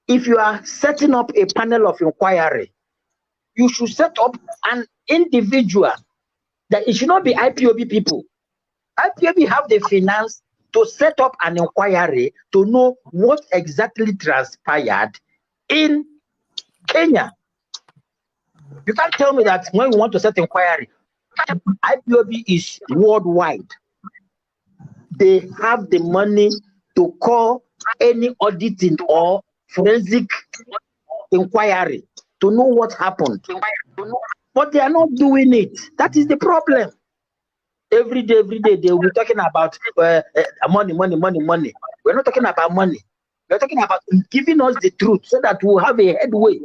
if you are setting up a panel of inquiry, you should set up an individual. That it should not be IPOB people. IPOB have the finance to set up an inquiry to know what exactly transpired in Kenya. You can't tell me that when we want to set inquiry, IPOB is worldwide. They have the money to call any auditing or forensic inquiry to know what happened. But they are not doing it. That is the problem. Every day, they will be talking about money. We're not talking about money. We're talking about giving us the truth so that we'll have a headway.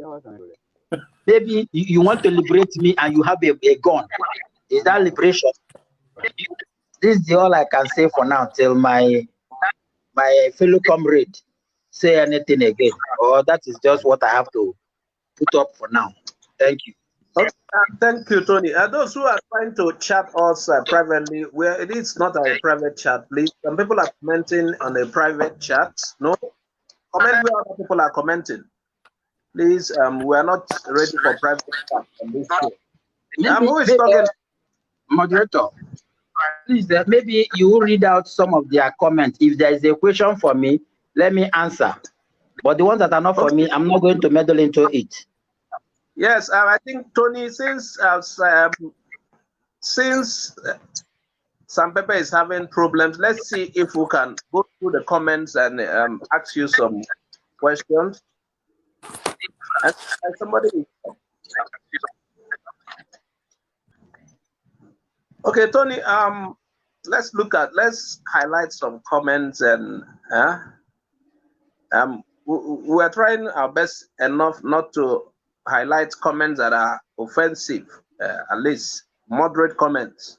Maybe you want to liberate me and you have a gun. Is that liberation? This is all I can say for now till my fellow comrade say anything again. Or that is just what I have to put up for now. Thank you. Okay, thank you, Tony. Those who are trying to chat us privately, where it is not a private chat, please. Some people are commenting on a private chat. No, comment where other people are commenting. Please, we are not ready for private chat on this show. Who is Maybe, talking? moderator, please, maybe you read out some of their comments. If there is a question for me, let me answer. But the ones that are not for me, I'm not going to meddle into it. Yes, I think Tony, since Sampepe is having problems, let's see if we can go through the comments and ask you some questions. And somebody. Okay, Tony. Let's highlight some comments and we are trying our best enough not to highlight comments that are offensive. At least moderate comments.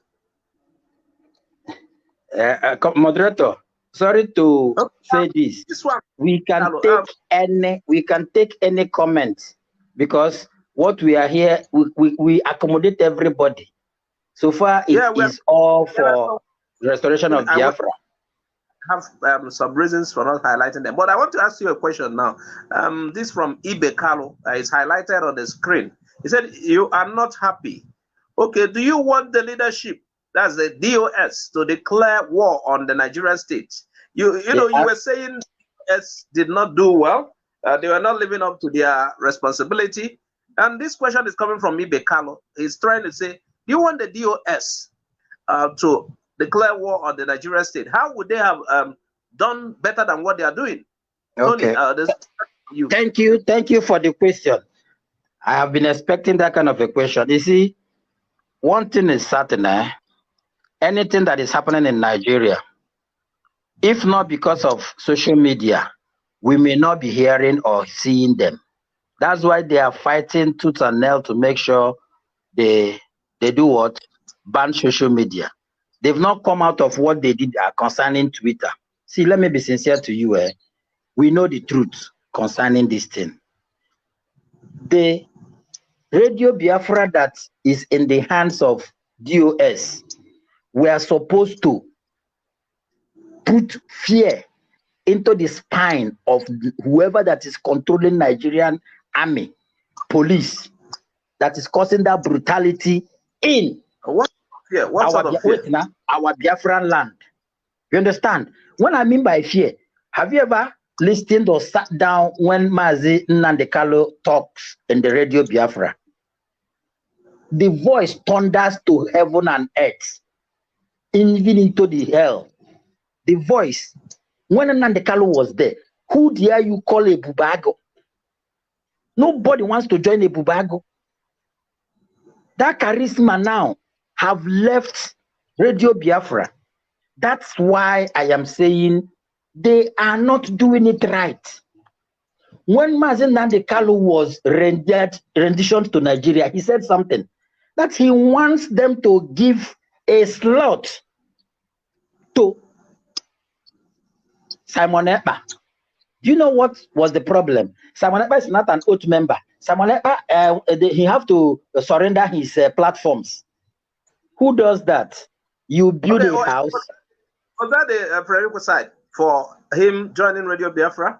Moderator, sorry to say this. We can take any comment, because what we are here, we accommodate everybody. So far, it is all for restoration of Biafra. Have some reasons for not highlighting them, but I want to ask you a question now. This from Ibe Carlo is highlighted on the screen. He said, "You are not happy. Okay, do you want the leadership, that's the DOS, to declare war on the Nigerian state? You were saying DOS did not do well. They were not living up to their responsibility. And this question is coming from Ibe Carlo. He's trying to say, do you want the DOS to declare war on the Nigerian state? How would they have done better than what they are doing?" Okay. Tony, Thank you for the question. I have been expecting that kind of a question. You see, one thing is certain, anything that is happening in Nigeria, if not because of social media, we may not be hearing or seeing them. That's why they are fighting tooth and nail to make sure they do what? Ban social media. They've not come out of what they did concerning Twitter. See, let me be sincere to you. We know the truth concerning this thing. The Radio Biafra that is in the hands of DOS, we are supposed to put fear into the spine of whoever that is controlling Nigerian army, police, that is causing that brutality in our Biafran land. You understand? What I mean by fear, have you ever listened or sat down when Mazi Nnamdi Kanu talks in the Radio Biafra? The voice thunders to heaven and earth, even into the hell. The voice, when Nnamdi Kanu was there, who dare you call a bubago? Nobody wants to join a bubago. That charisma now have left Radio Biafra. That's why I am saying they are not doing it right. When Mazi Nnamdi Kanu was renditioned to Nigeria, he said something that he wants them to give a slot to Simon Ekpa. Do you know what was the problem? Simon Ekpa is not an oath member. Simon Ekpa, he have to surrender his platforms. Who does that? You build a house. Was that the prerequisite for him joining Radio Biafra?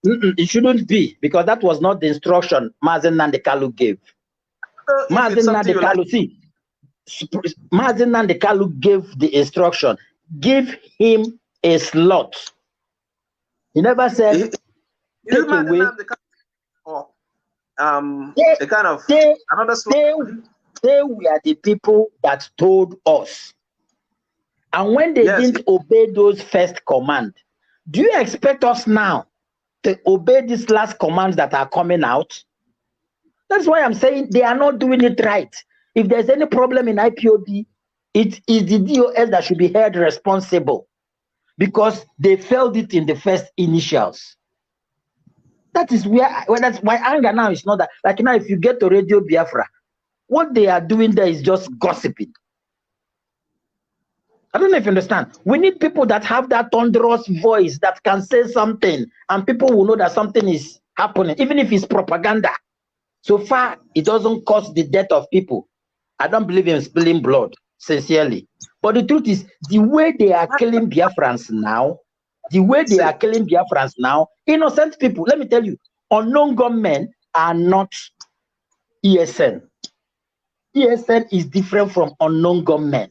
It shouldn't be, because that was not the instruction Mazi Nnamdi Kanu gave. Mazi Nnamdi Kanu gave the instruction. Give him a slot. He never said take away. Or a kind of another slot. They were the people that told us. And when they didn't obey those first commands, do you expect us now to obey these last commands that are coming out? That's why I'm saying they are not doing it right. If there's any problem in IPOB, it is the DOS that should be held responsible, because they failed it in the first initials. That is that's why anger now is not that. Like now, if you get to Radio Biafra, what they are doing there is just gossiping. I don't know if you understand. We need people that have that thunderous voice that can say something, and people will know that something is happening, even if it's propaganda. So far, it doesn't cause the death of people. I don't believe in spilling blood, sincerely. But the truth is, the way they are killing Biafrans now, innocent people, let me tell you, unknown gunmen are not ESN. ESN is different from unknown gunmen.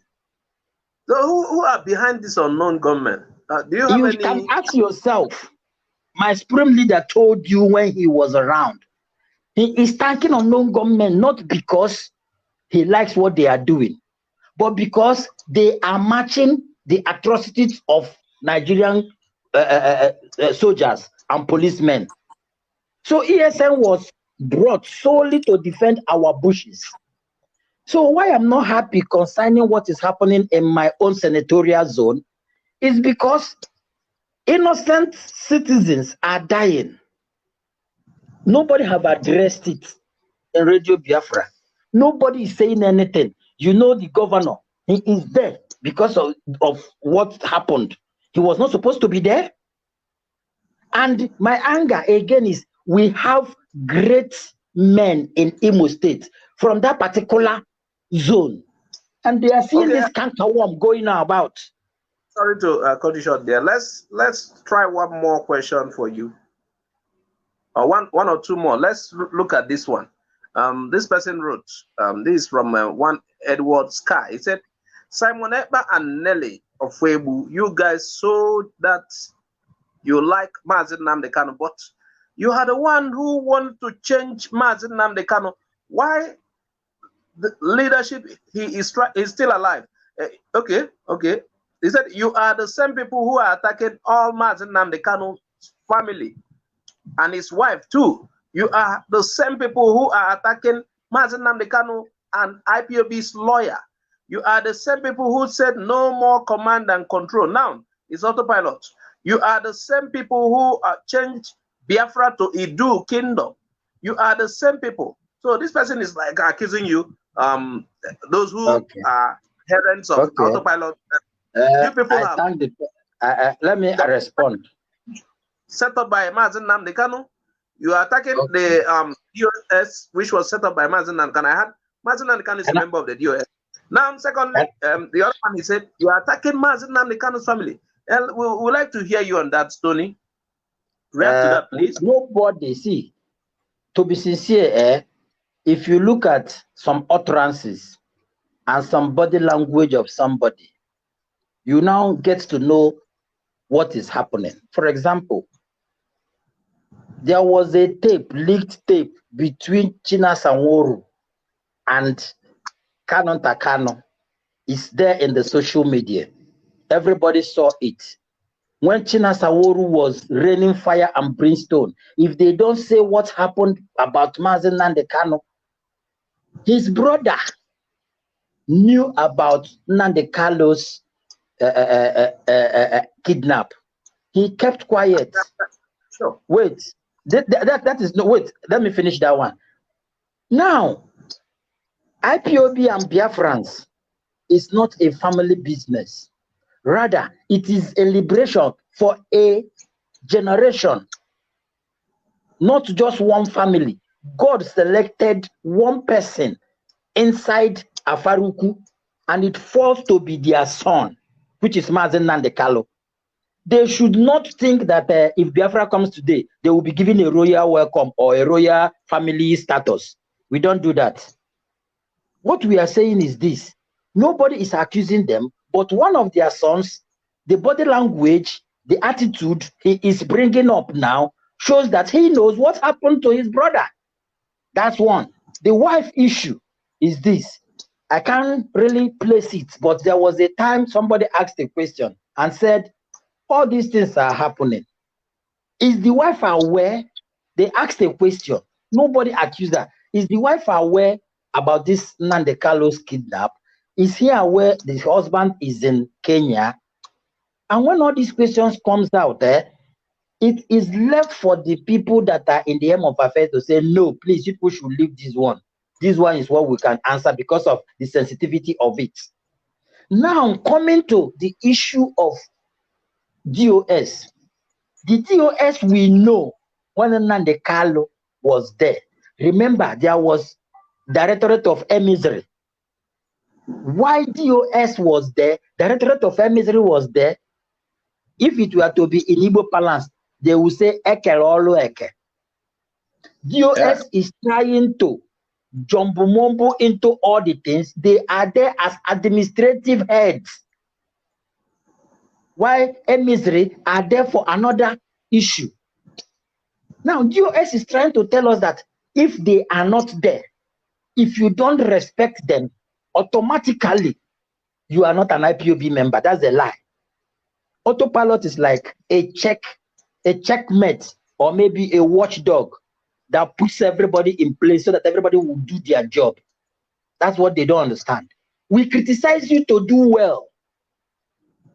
So who are behind this unknown gunmen? Do you have any? You can ask yourself. My supreme leader told you when he was around. He is thanking unknown gunmen not because he likes what they are doing, but because they are matching the atrocities of Nigerian soldiers and policemen. So ESN was brought solely to defend our bushes. So why I'm not happy concerning what is happening in my own senatorial zone is because innocent citizens are dying. Nobody have addressed it in Radio Biafra. Nobody is saying anything. You know, the governor, he is there because of what happened. He was not supposed to be there. And my anger again is we have great men in Imo State from that particular zone. And they are seeing this cankerworm going about. Sorry to cut you short there. Let's try one more question for you. One or two more. Let's look at this one. This person wrote, this is from one Edward Sky. He said, Simon Ekpa and Nelly of Webu, you guys saw that you like Mazi Nnamdi Kanu, but you are the one who wanted to change Mazi Nnamdi Kanu. Why the leadership, he is still alive? Okay. He said, you are the same people who are attacking all Mazi Nnamdi Kanu's family and his wife too. You are the same people who are attacking Mazi Nnamdi Kanu and IPOB's lawyer. You are the same people who said no more command and control. Now it's autopilot. You are the same people who changed Biafra to Idu Kingdom. You are the same people. So this person is like accusing you, those who are parents of autopilot. You people let me respond. Set up by Mazi Nnamdi Kanu. You are attacking the DOS, which was set up by Mazi Nnamdi Kanu. Mazi Nnamdi Kanu is a member of the DOS. Now, secondly, the other one, he said, you are attacking Mazi Nnamdi Kanu's family. And we would like to hear you on that, Tony. React to that, please. Nobody, see, to be sincere, if you look at some utterances and some body language of somebody, you now get to know what is happening. For example, there was a leaked tape between China Sanworu and Canon Takano. It's there in the social media. Everybody saw it. When China Sanworu was raining fire and brimstone, if they don't say what happened about Mazi Nnamdi Kanu, his brother knew about Nnamdi Kanu's kidnap. He kept quiet. Sure. Wait, that is no, wait, let me finish that one. Now, IPOB and Biafrans is not a family business. Rather, it is a liberation for a generation, not just one family. God selected one person inside Afaruku, and it falls to be their son, which is Mazi Nnamdi Kanu. They should not think that if Biafra comes today, they will be given a royal welcome or a royal family status. We don't do that. What we are saying is this. Nobody is accusing them, but one of their sons, the body language, the attitude he is bringing up now shows that he knows what happened to his brother. That's one. The wife issue is this. I can't really place it, but there was a time somebody asked a question and said, all these things are happening. Is the wife aware? They asked a question. Nobody accused her. Is the wife aware about this Nnamdi Kanu's kidnap? Is he aware the husband is in Kenya? And when all these questions comes out, it is left for the people that are in the aim of affairs to say, no, please, people should leave this one. This one is what we can answer because of the sensitivity of it. Now, coming to the issue of DOS. The DOS we know when Nnamdi Kanu was there. Remember, there was Directorate of Emissary. Why DOS was there, Directorate of Emissary was there. If it were to be in Igbo parlance, they would say Eke Olu Eke. DOS is trying to jumbo mumbo into all the things. They are there as administrative heads. While emissary are there for another issue. Now, DOS is trying to tell us that if they are not there, if you don't respect them, automatically you are not an IPOB member. That's a lie. Autopilot is like a checkmate, or maybe a watchdog that puts everybody in place so that everybody will do their job. That's what they don't understand. We criticize you to do well.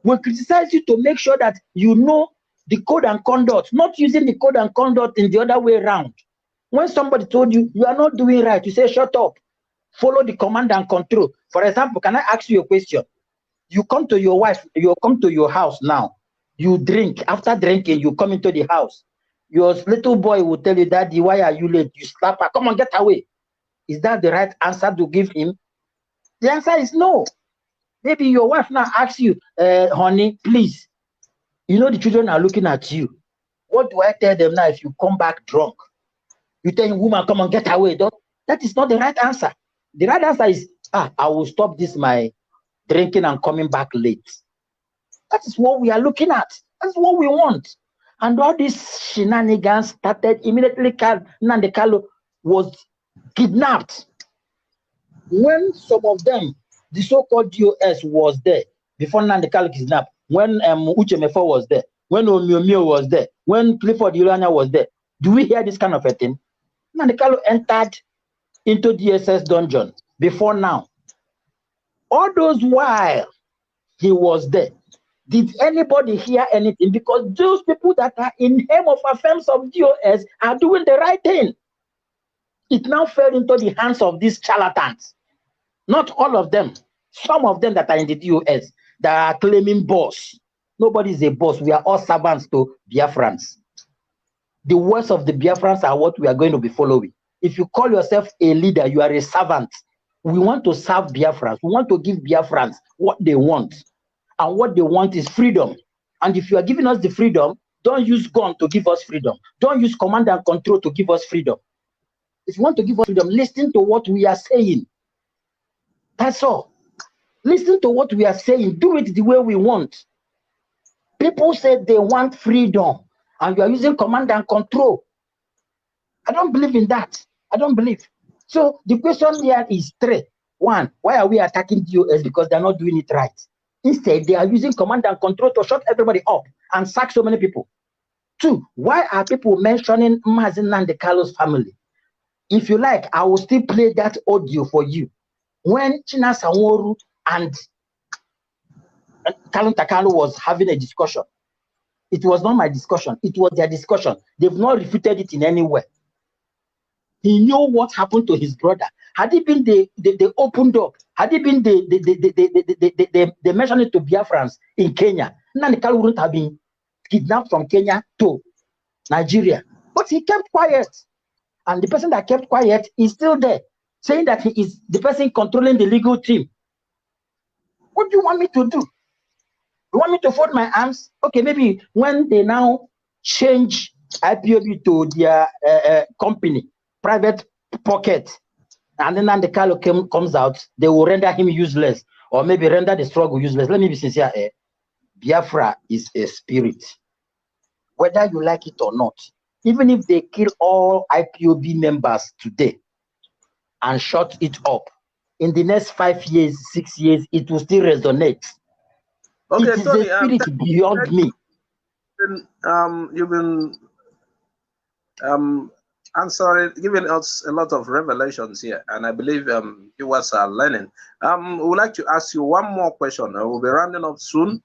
We criticize you to make sure that you know the code and conduct, not using the code and conduct in the other way around. When somebody told you, you are not doing right, you say, shut up. Follow the command and control. For example, can I ask you a question? You come to your wife, you come to your house now. You drink. After drinking, you come into the house. Your little boy will tell you, Daddy, why are you late? You slap her. Come on, get away. Is that the right answer to give him? The answer is no. Maybe your wife now asks you, honey, please. You know the children are looking at you. What do I tell them now if you come back drunk? You tell your woman, come on, get away. That is not the right answer. The right answer is, I will stop this, my drinking and coming back late. That is what we are looking at. That's what we want. And all these shenanigans started immediately. Nnamdi Kanu was kidnapped. When some of them, the so-called DOS was there, before Nnamdi Kanu kidnapped, when Uche Mefo was there, when Omiomio was there, when Clifford Ilanya was there, do we hear this kind of a thing? Nnamdi Kanu entered into DSS dungeon before now. All those while he was there, did anybody hear anything? Because those people that are in name of affairs of DOS are doing the right thing. It now fell into the hands of these charlatans. Not all of them. Some of them that are in the DOS that are claiming boss. Nobody is a boss. We are all servants to Biafrans. The words of the Biafrans are what we are going to be following. If you call yourself a leader, you are a servant. We want to serve Biafrans. We want to give Biafrans what they want. And what they want is freedom. And if you are giving us the freedom, don't use gun to give us freedom. Don't use command and control to give us freedom. If you want to give us freedom, listen to what we are saying. That's all. Listen to what we are saying. Do it the way we want. People say they want freedom, and you are using command and control. I don't believe in that. I don't believe. So the question here is three. One, why are we attacking DOS? Because they're not doing it right. Instead, they are using command and control to shut everybody up and sack so many people. Two, why are people mentioning Mazi Nnamdi Kanu's family? If you like, I will still play that audio for you. When China Sanwo-Olu and Kanu Takalo was having a discussion, it was not my discussion, it was their discussion. They've not refuted it in any way. He knew what happened to his brother. Had it been they opened up, had it been they mentioned it to Biafrans in Kenya, Nnamdi Kanu wouldn't have been kidnapped from Kenya to Nigeria. But he kept quiet. And the person that kept quiet is still there, saying that he is the person controlling the legal team. What do you want me to do? You want me to fold my arms? Okay, maybe when they now change IPOB to their company, private pocket, and then the Kanu comes out, they will render him useless, or maybe render the struggle useless. Let me be sincere. Biafra is a spirit, whether you like it or not. Even if they kill all IPOB members today and shut it up, in the next 5 years, 6 years, it will still resonate. Okay, it is Tony, a spirit beyond me. You've been answering, giving us a lot of revelations here, and I believe viewers are learning. We would like to ask you one more question. We'll be rounding up soon.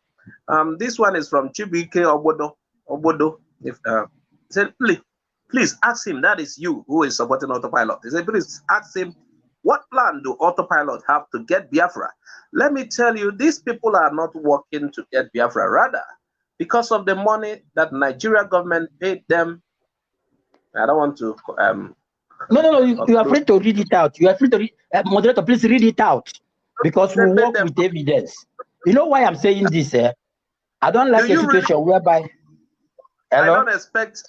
This one is from Chibike Obodo. If said, please ask him, that is you who is supporting Autopilot. He said, please ask him, what plan do Autopilot have to get Biafra? Let me tell you, these people are not working to get Biafra. Rather, because of the money that Nigeria government paid them. I don't want to. No. You are free to read it out. You are free to read. Moderator, please read it out, because we work with evidence. You know why I'm saying this? I don't like a situation whereby. Hello? I don't expect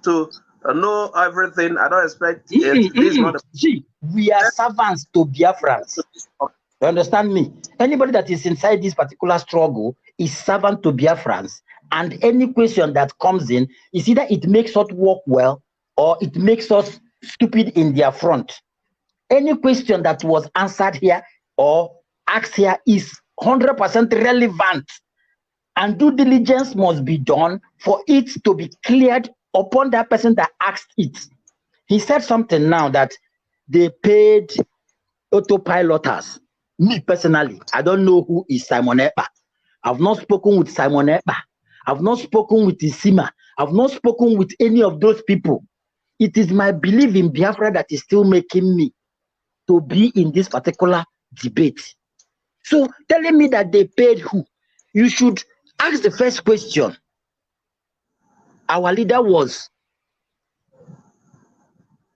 to know everything. I don't expect it. This is not a... See, we are servants to Biafrans. You understand me? Anybody that is inside this particular struggle is servant to Biafrans. And any question that comes in is either it makes us work well or it makes us stupid in their front. Any question that was answered here or asked here is 100% relevant. And due diligence must be done for it to be cleared upon that person that asked it. He said something now that they paid autopiloters. Me personally, I don't know who is Simon Ekpa. I've not spoken with Simon Ekpa. I've not spoken with Isima. I've not spoken with any of those people. It is my belief in Biafra that is still making me to be in this particular debate. So telling me that they paid who? You should ask the first question. Our leader was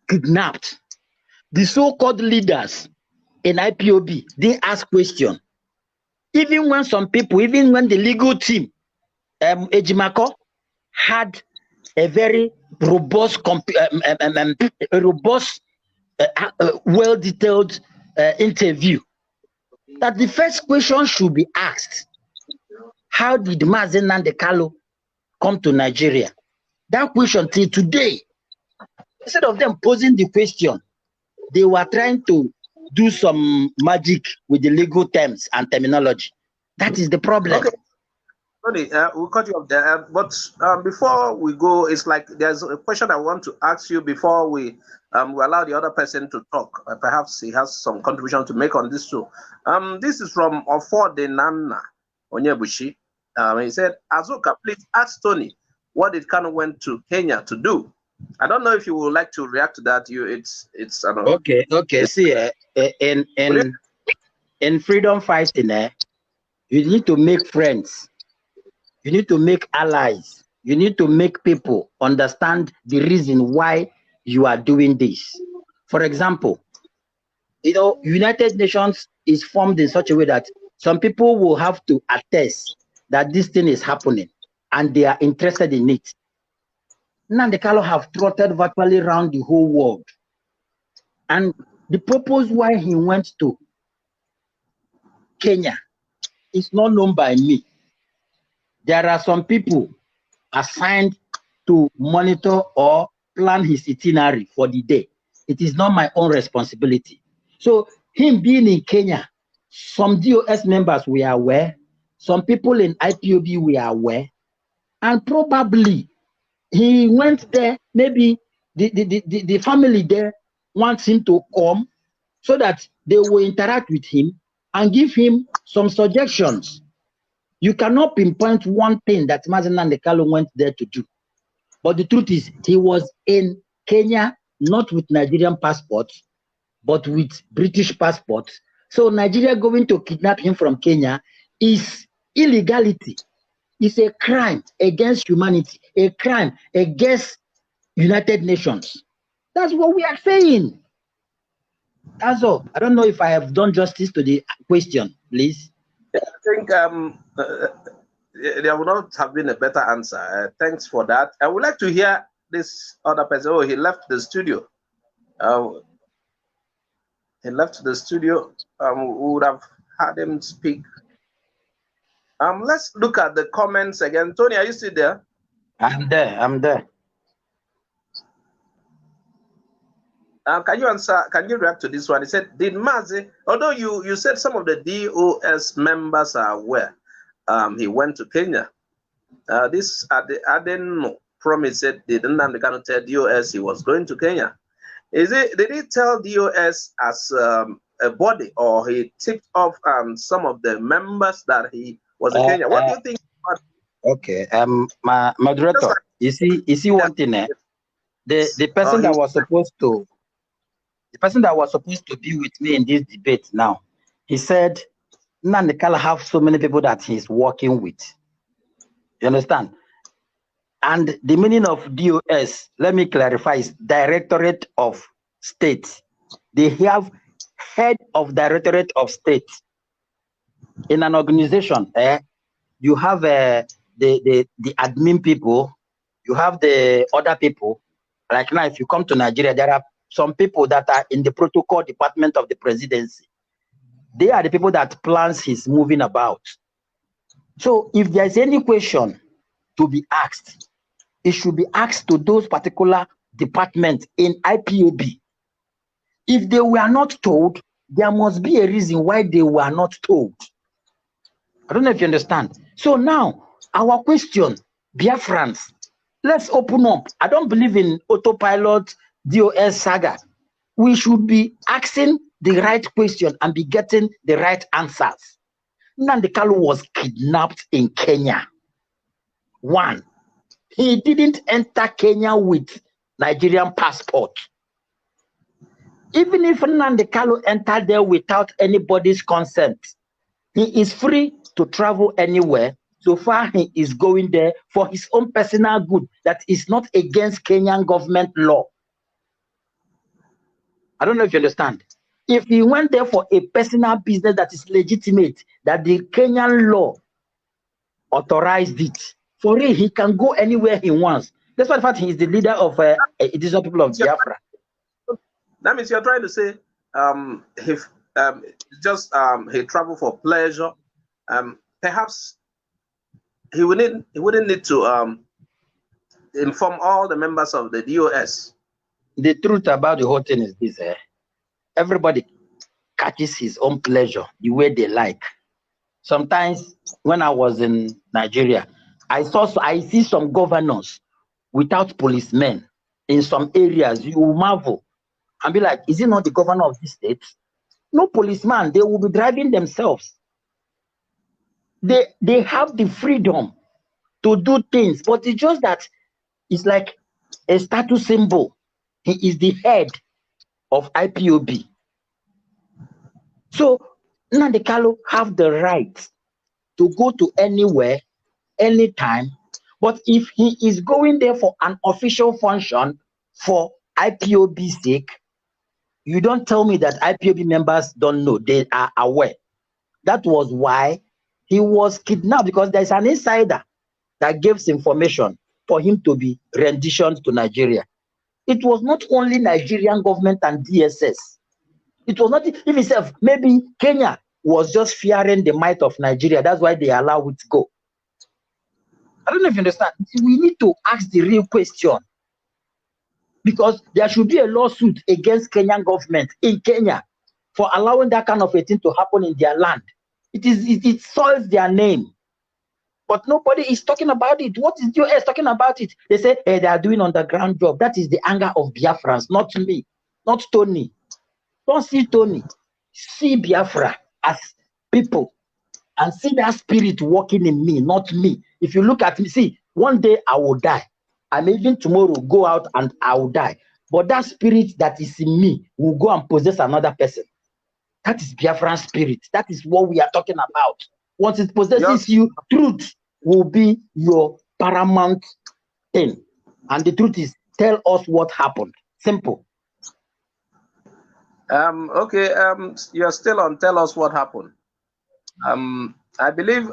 kidnapped. The so-called leaders in IPOB, they ask question. Even when some people, even when the legal team, Ejimako, had a very robust, well-detailed interview, that the first question should be asked: how did Mazen Nandekalo come to Nigeria? That question till today, instead of them posing the question, they were trying to do some magic with the legal terms and terminology. That is the problem. Okay. We'll cut you off there. But before we go, it's like there's a question I want to ask you before we allow the other person to talk. Perhaps he has some contribution to make on this too. This is from Ofode Nana Onyebushi. He said, Azuka, please ask Tony what it kind of went to Kenya to do. I don't know if you would like to react to that. It's I don't know. Okay. See, in freedom fighting, you need to make friends. You need to make allies. You need to make people understand the reason why you are doing this. For example, United Nations is formed in such a way that some people will have to attest that this thing is happening and they are interested in it. Nandekalo have trotted virtually around the whole world. And the purpose why he went to Kenya is not known by me. There are some people assigned to monitor or plan his itinerary for the day. It is not my own responsibility. So him being in Kenya, some DOS members were aware, some people in IPOB were aware, and probably he went there, maybe the family there wants him to come so that they will interact with him and give him some suggestions. You cannot pinpoint one thing that Mazen Nandekalo went there to do. But the truth is, he was in Kenya, not with Nigerian passports, but with British passports. So Nigeria going to kidnap him from Kenya is illegality. It's a crime against humanity, a crime against United Nations. That's what we are saying. That's all. I don't know if I have done justice to the question, please. I think there would not have been a better answer. Thanks for that. I would like to hear this other person. Oh, he left the studio. He left the studio. We would have had him speak. Let's look at the comments again. Tony, are you still there? I'm there. Can you answer? Can you react to this one? He said, "Did Mazi, although you said some of the DOS members are aware, he went to Kenya. This I didn't know. Promise said they didn't tell DOS he was going to Kenya. Did he tell DOS as a body, or he tipped off some of the members that he was in Kenya? What do you think?" Okay, my moderator, you see one thing there. The person that was supposed to. The person that was supposed to be with me in this debate now, he said, Nandekala have so many people that he's working with. You understand? And the meaning of DOS, let me clarify, is Directorate of State. They have head of Directorate of State. In an organization, you have the admin people, you have the other people, Like now, if you come to Nigeria, there are some people that are in the protocol department of the presidency. They are the people that plans his moving about. So if there's any question to be asked, it should be asked to those particular departments in IPOB. If they were not told, there must be a reason why they were not told. I don't know if you understand. So now, our question, Biafrans, let's open up. I don't believe in autopilot, DOS saga. We should be asking the right question and be getting the right answers. Nnamdi Kanu was kidnapped in Kenya. One, he didn't enter Kenya with Nigerian passport. Even if Nnamdi Kanu entered there without anybody's consent, he is free to travel anywhere. So far, he is going there for his own personal good that is not against Kenyan government law. I don't know if you understand. If he went there for a personal business that is legitimate, that the Kenyan law authorized it, for real, he can go anywhere he wants. That's why the fact he is the leader of these people of Biafra. That means you're trying to say he traveled for pleasure. Perhaps he wouldn't need to inform all the members of the DOS. The truth about the whole thing is this: everybody catches his own pleasure the way they like. Sometimes when I was in Nigeria, I see some governors without policemen in some areas. You will marvel and be like, is it not the governor of this state? No policeman, they will be driving themselves. They have the freedom to do things, but it's just that it's like a status symbol. He is the head of IPOB. So Nnamdi Kanu have the right to go to anywhere, anytime. But if he is going there for an official function for IPOB's sake, you don't tell me that IPOB members don't know. They are aware. That was why he was kidnapped, because there's an insider that gives information for him to be renditioned to Nigeria. It was not only Nigerian government and DSS. It was not if itself. Maybe Kenya was just fearing the might of Nigeria. That's why they allow it to go. I don't know if you understand. We need to ask the real question, because there should be a lawsuit against Kenyan government in Kenya for allowing that kind of a thing to happen in their land. It soils their name. But nobody is talking about it. What is US talking about it? They say, hey, they are doing underground job. That is the anger of Biafrans, not me, not Tony. Don't see Tony. See Biafra as people and see that spirit working in me, not me. If you look at me, see, one day I will die. I may even tomorrow go out and I will die. But that spirit that is in me will go and possess another person. That is Biafran spirit. That is what we are talking about. Once it possesses you, truth will be your paramount thing. And the truth is, tell us what happened. Simple. Okay, you're still on tell us what happened. I believe,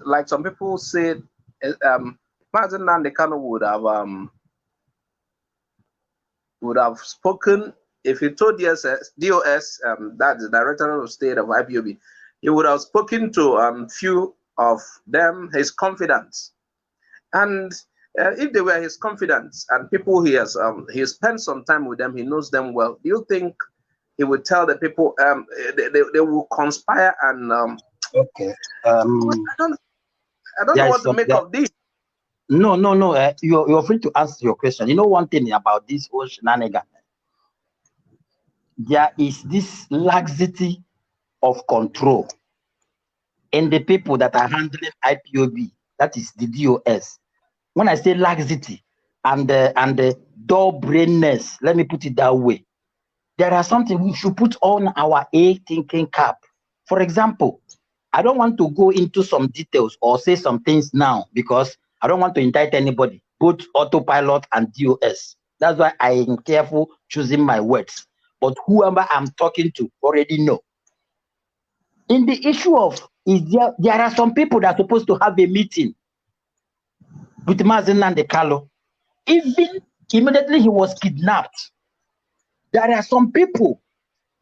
like some people said, Martin Nnamdi Kanu would have spoken if he told DOS, that's the Director of State of IPOB. He would have spoken to few of them, his confidants, and if they were his confidants and people he spent some time with them, he knows them well. Do you think he would tell the people they will conspire and okay? I don't know what to make of this. No. You're free to answer your question. You know one thing about this whole shenanigan, there is this laxity of control in the people that are handling IPOB, that is the DOS. When I say laxity and the dull-brainedness, let me put it that way, there are something we should put on our thinking cap. For example, I don't want to go into some details or say some things now because I don't want to indict anybody, both Autopilot and DOS. That's why I am careful choosing my words. But whoever I'm talking to already know. In the issue of, there are some people that are supposed to have a meeting with Mazen Nnamdi Kanu. Even Immediately he was kidnapped. There are some people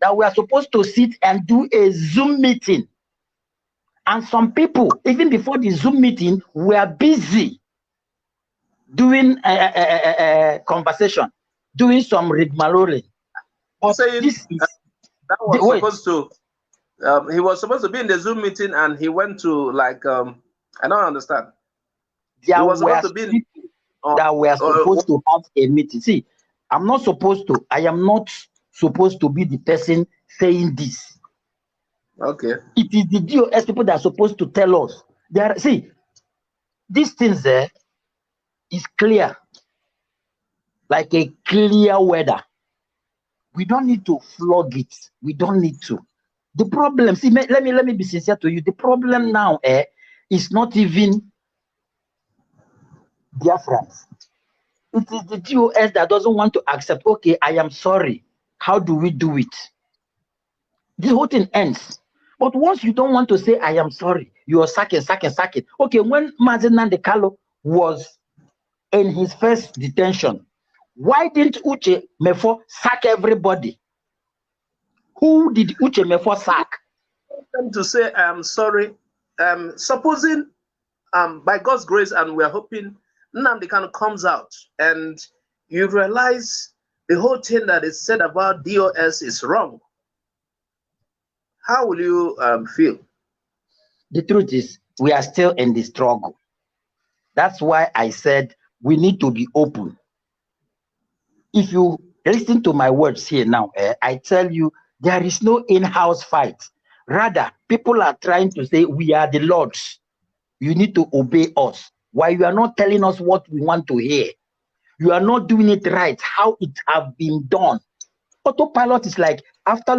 that were supposed to sit and do a Zoom meeting. And some people, even before the Zoom meeting, were busy doing a conversation, doing some rigmarole. But saying this is that was supposed to. He was supposed to be in the Zoom meeting, and he went to like I don't understand. There he was were supposed to be people that were supposed to have a meeting. See, I'm not supposed to. I am not supposed to be the person saying this. Okay. It is the DOS people that are supposed to tell us. See, these things there is clear, like a clear weather. We don't need to flog it. We don't need to. The problem, see, let me be sincere to you. The problem now is not even Biafrans. It is the DOS that doesn't want to accept, okay, I am sorry. How do we do it? This whole thing ends. But once you don't want to say, I am sorry, you are sacking. Okay, when Mazen Nandekalo was in his first detention, why didn't Uche Mefo sack everybody? Who did Uche Mefo sack? To say, I'm sorry. Supposing, by God's grace, and we're hoping Nnamdi Kanu comes out and you realize the whole thing that is said about DOS is wrong. How will you feel? The truth is, we are still in the struggle. That's why I said we need to be open. If you listen to my words here now, I tell you, there is no in-house fight. Rather, people are trying to say, we are the Lords. You need to obey us. Why you are not telling us what we want to hear? You are not doing it right, how it have been done. Autopilot is like, after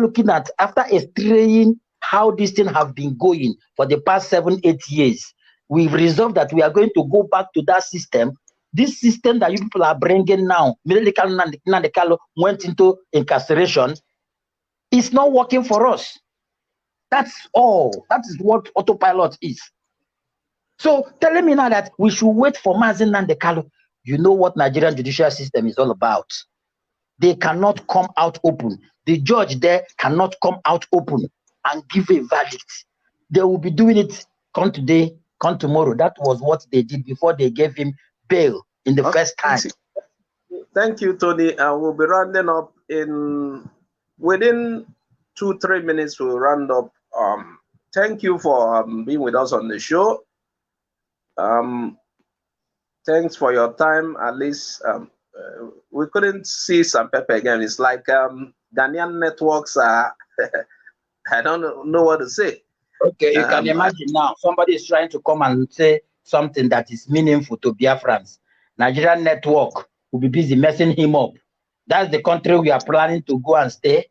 extraying how this thing have been going for the past 7-8 years, we've resolved that we are going to go back to that system. This system that you people are bringing now, Nandekalo went into incarceration, it's not working for us. That's all. That is what Autopilot is. So telling me now that we should wait for Mazen Nandekalo, you know what Nigerian judicial system is all about. They cannot come out open. The judge there cannot come out open and give a verdict. They will be doing it, come today, come tomorrow. That was what they did before they gave him bail in the first time. Thank you, Tony. We'll be rounding up within 2-3 minutes. We'll round up. Thank you for being with us on the show. Thanks for your time. At least we couldn't see Sampepe again. It's like Ghanaian networks are. I don't know what to say. Okay, you can imagine now. Somebody is trying to come and say something that is meaningful to Biafrans. Nigerian network will be busy messing him up. That's the country we are planning to go and stay.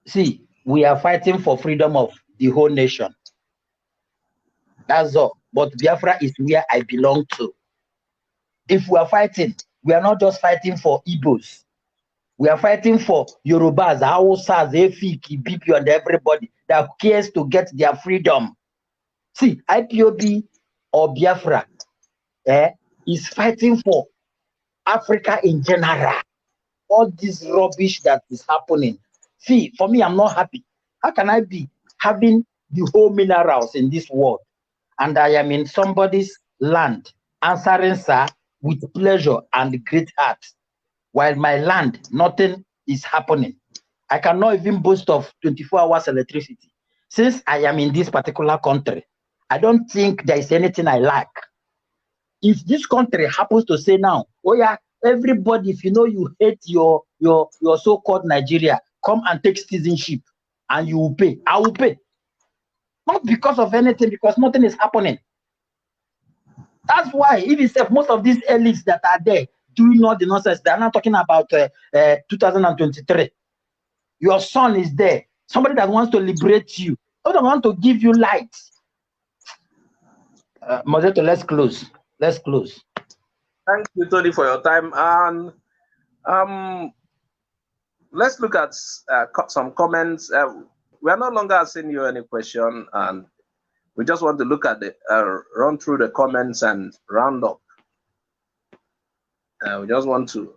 See, we are fighting for freedom of the whole nation. That's all. But Biafra is where I belong to. If we are fighting, we are not just fighting for Igbos. We are fighting for Yorubas, Hausas, Efik, Ibibio, and everybody that cares to get their freedom. See, IPOB or Biafra is fighting for Africa in general. All this rubbish that is happening. See, for me, I'm not happy. How can I be having the whole minerals in this world and I am in somebody's land answering, sir, with pleasure and great heart, while my land, nothing is happening? I cannot even boast of 24 hours electricity. Since I am in this particular country, I don't think there is anything I lack. If this country happens to say now, oh yeah, everybody, if you know you hate your so-called Nigeria, come and take citizenship and you will pay. I will pay. Not because of anything, because nothing is happening. That's why, even if most of these elites that are there doing all the nonsense, they're not talking about 2023. Your son is there. Somebody that wants to liberate you. Somebody that wants to give you light. Moderator, let's close. Let's close. Thank you, Tony, for your time. And let's look at some comments. We are no longer asking you any question, and we just want to look at the run through the comments and round up. We just want to.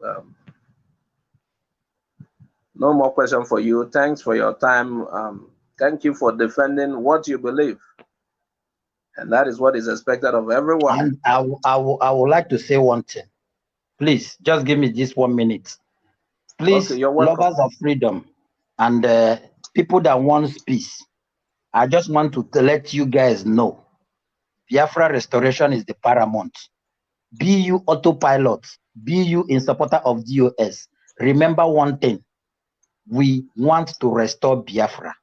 No more question for you. Thanks for your time. Thank you for defending what you believe. And that is what is expected of everyone. And I would like to say one thing. Please, just give me this 1 minute. Please, okay, you're welcome. lovers of freedom and people that want peace, I just want to let you guys know, Biafra restoration is the paramount. Be you autopilot, be you in supporter of DOS. Remember one thing, we want to restore Biafra.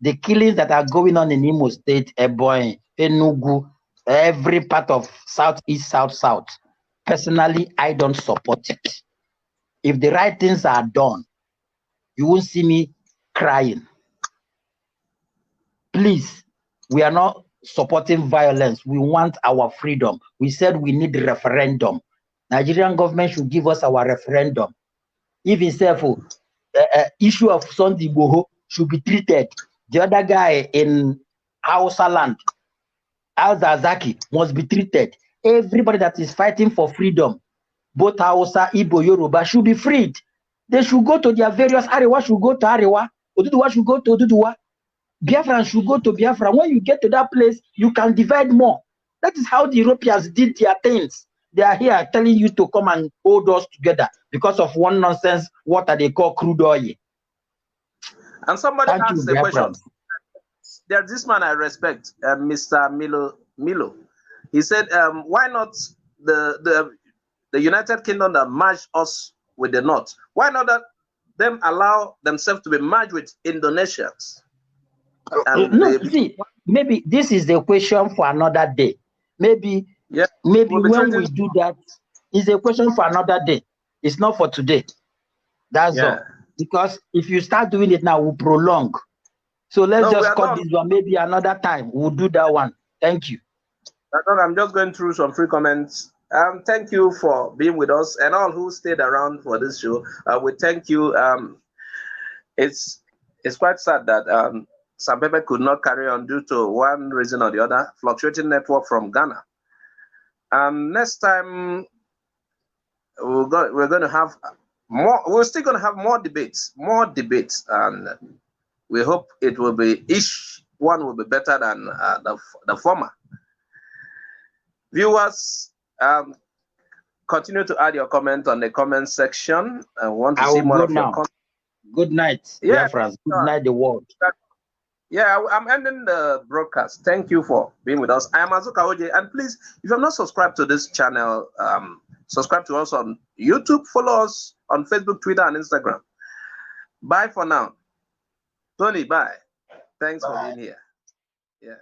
The killings that are going on in Imo State, Ebonyi, Enugu, every part of Southeast, South, personally, I don't support it. If the right things are done, you won't see me crying. Please, we are not supporting violence. We want our freedom. We said we need a referendum. Nigerian government should give us our referendum. If itself, issue of Sunday Igboho should be treated. The other guy in Hausa land, Al-Zazaki, must be treated. Everybody that is fighting for freedom, both Hausa, Igbo, Yoruba, should be freed. They should go to their various Arewa should go to Arewa, Oduduwa should go to Oduduwa, Biafra should go to Biafra. When you get to that place, you can divide more. That is how the Europeans did their things. They are here telling you to come and hold us together because of one nonsense, what they call crude oil. And somebody asked the question. There's this man I respect, Mr. Milo. He said, why not the United Kingdom that merged us with the North? Why not that them allow themselves to be merged with Indonesians? No, see, maybe this is the question for another day. Maybe when we do that, it's a question for another day. It's not for today. That's all. Because if you start doing it now, we'll prolong. So let's just cut this one. Maybe another time we'll do that one. Thank you. I'm just going through some free comments. Thank you for being with us and all who stayed around for this show. We thank you. It's quite sad that Sampepe could not carry on due to one reason or the other, fluctuating network from Ghana. Next time we're going to have more. We're still going to have more debates, and we hope it will be each one will be better than the former. Viewers, continue to add your comment on the comment section. I want to see more of your comments. Good night, Biafrans. Good night, the world. Yeah, I'm ending the broadcast. Thank you for being with us. I am Azuka Oje, and please, if you have not subscribed to this channel, subscribe to us on YouTube, follow us on Facebook, Twitter, and Instagram. Bye for now. Tony, bye. Thanks for being here. Yeah.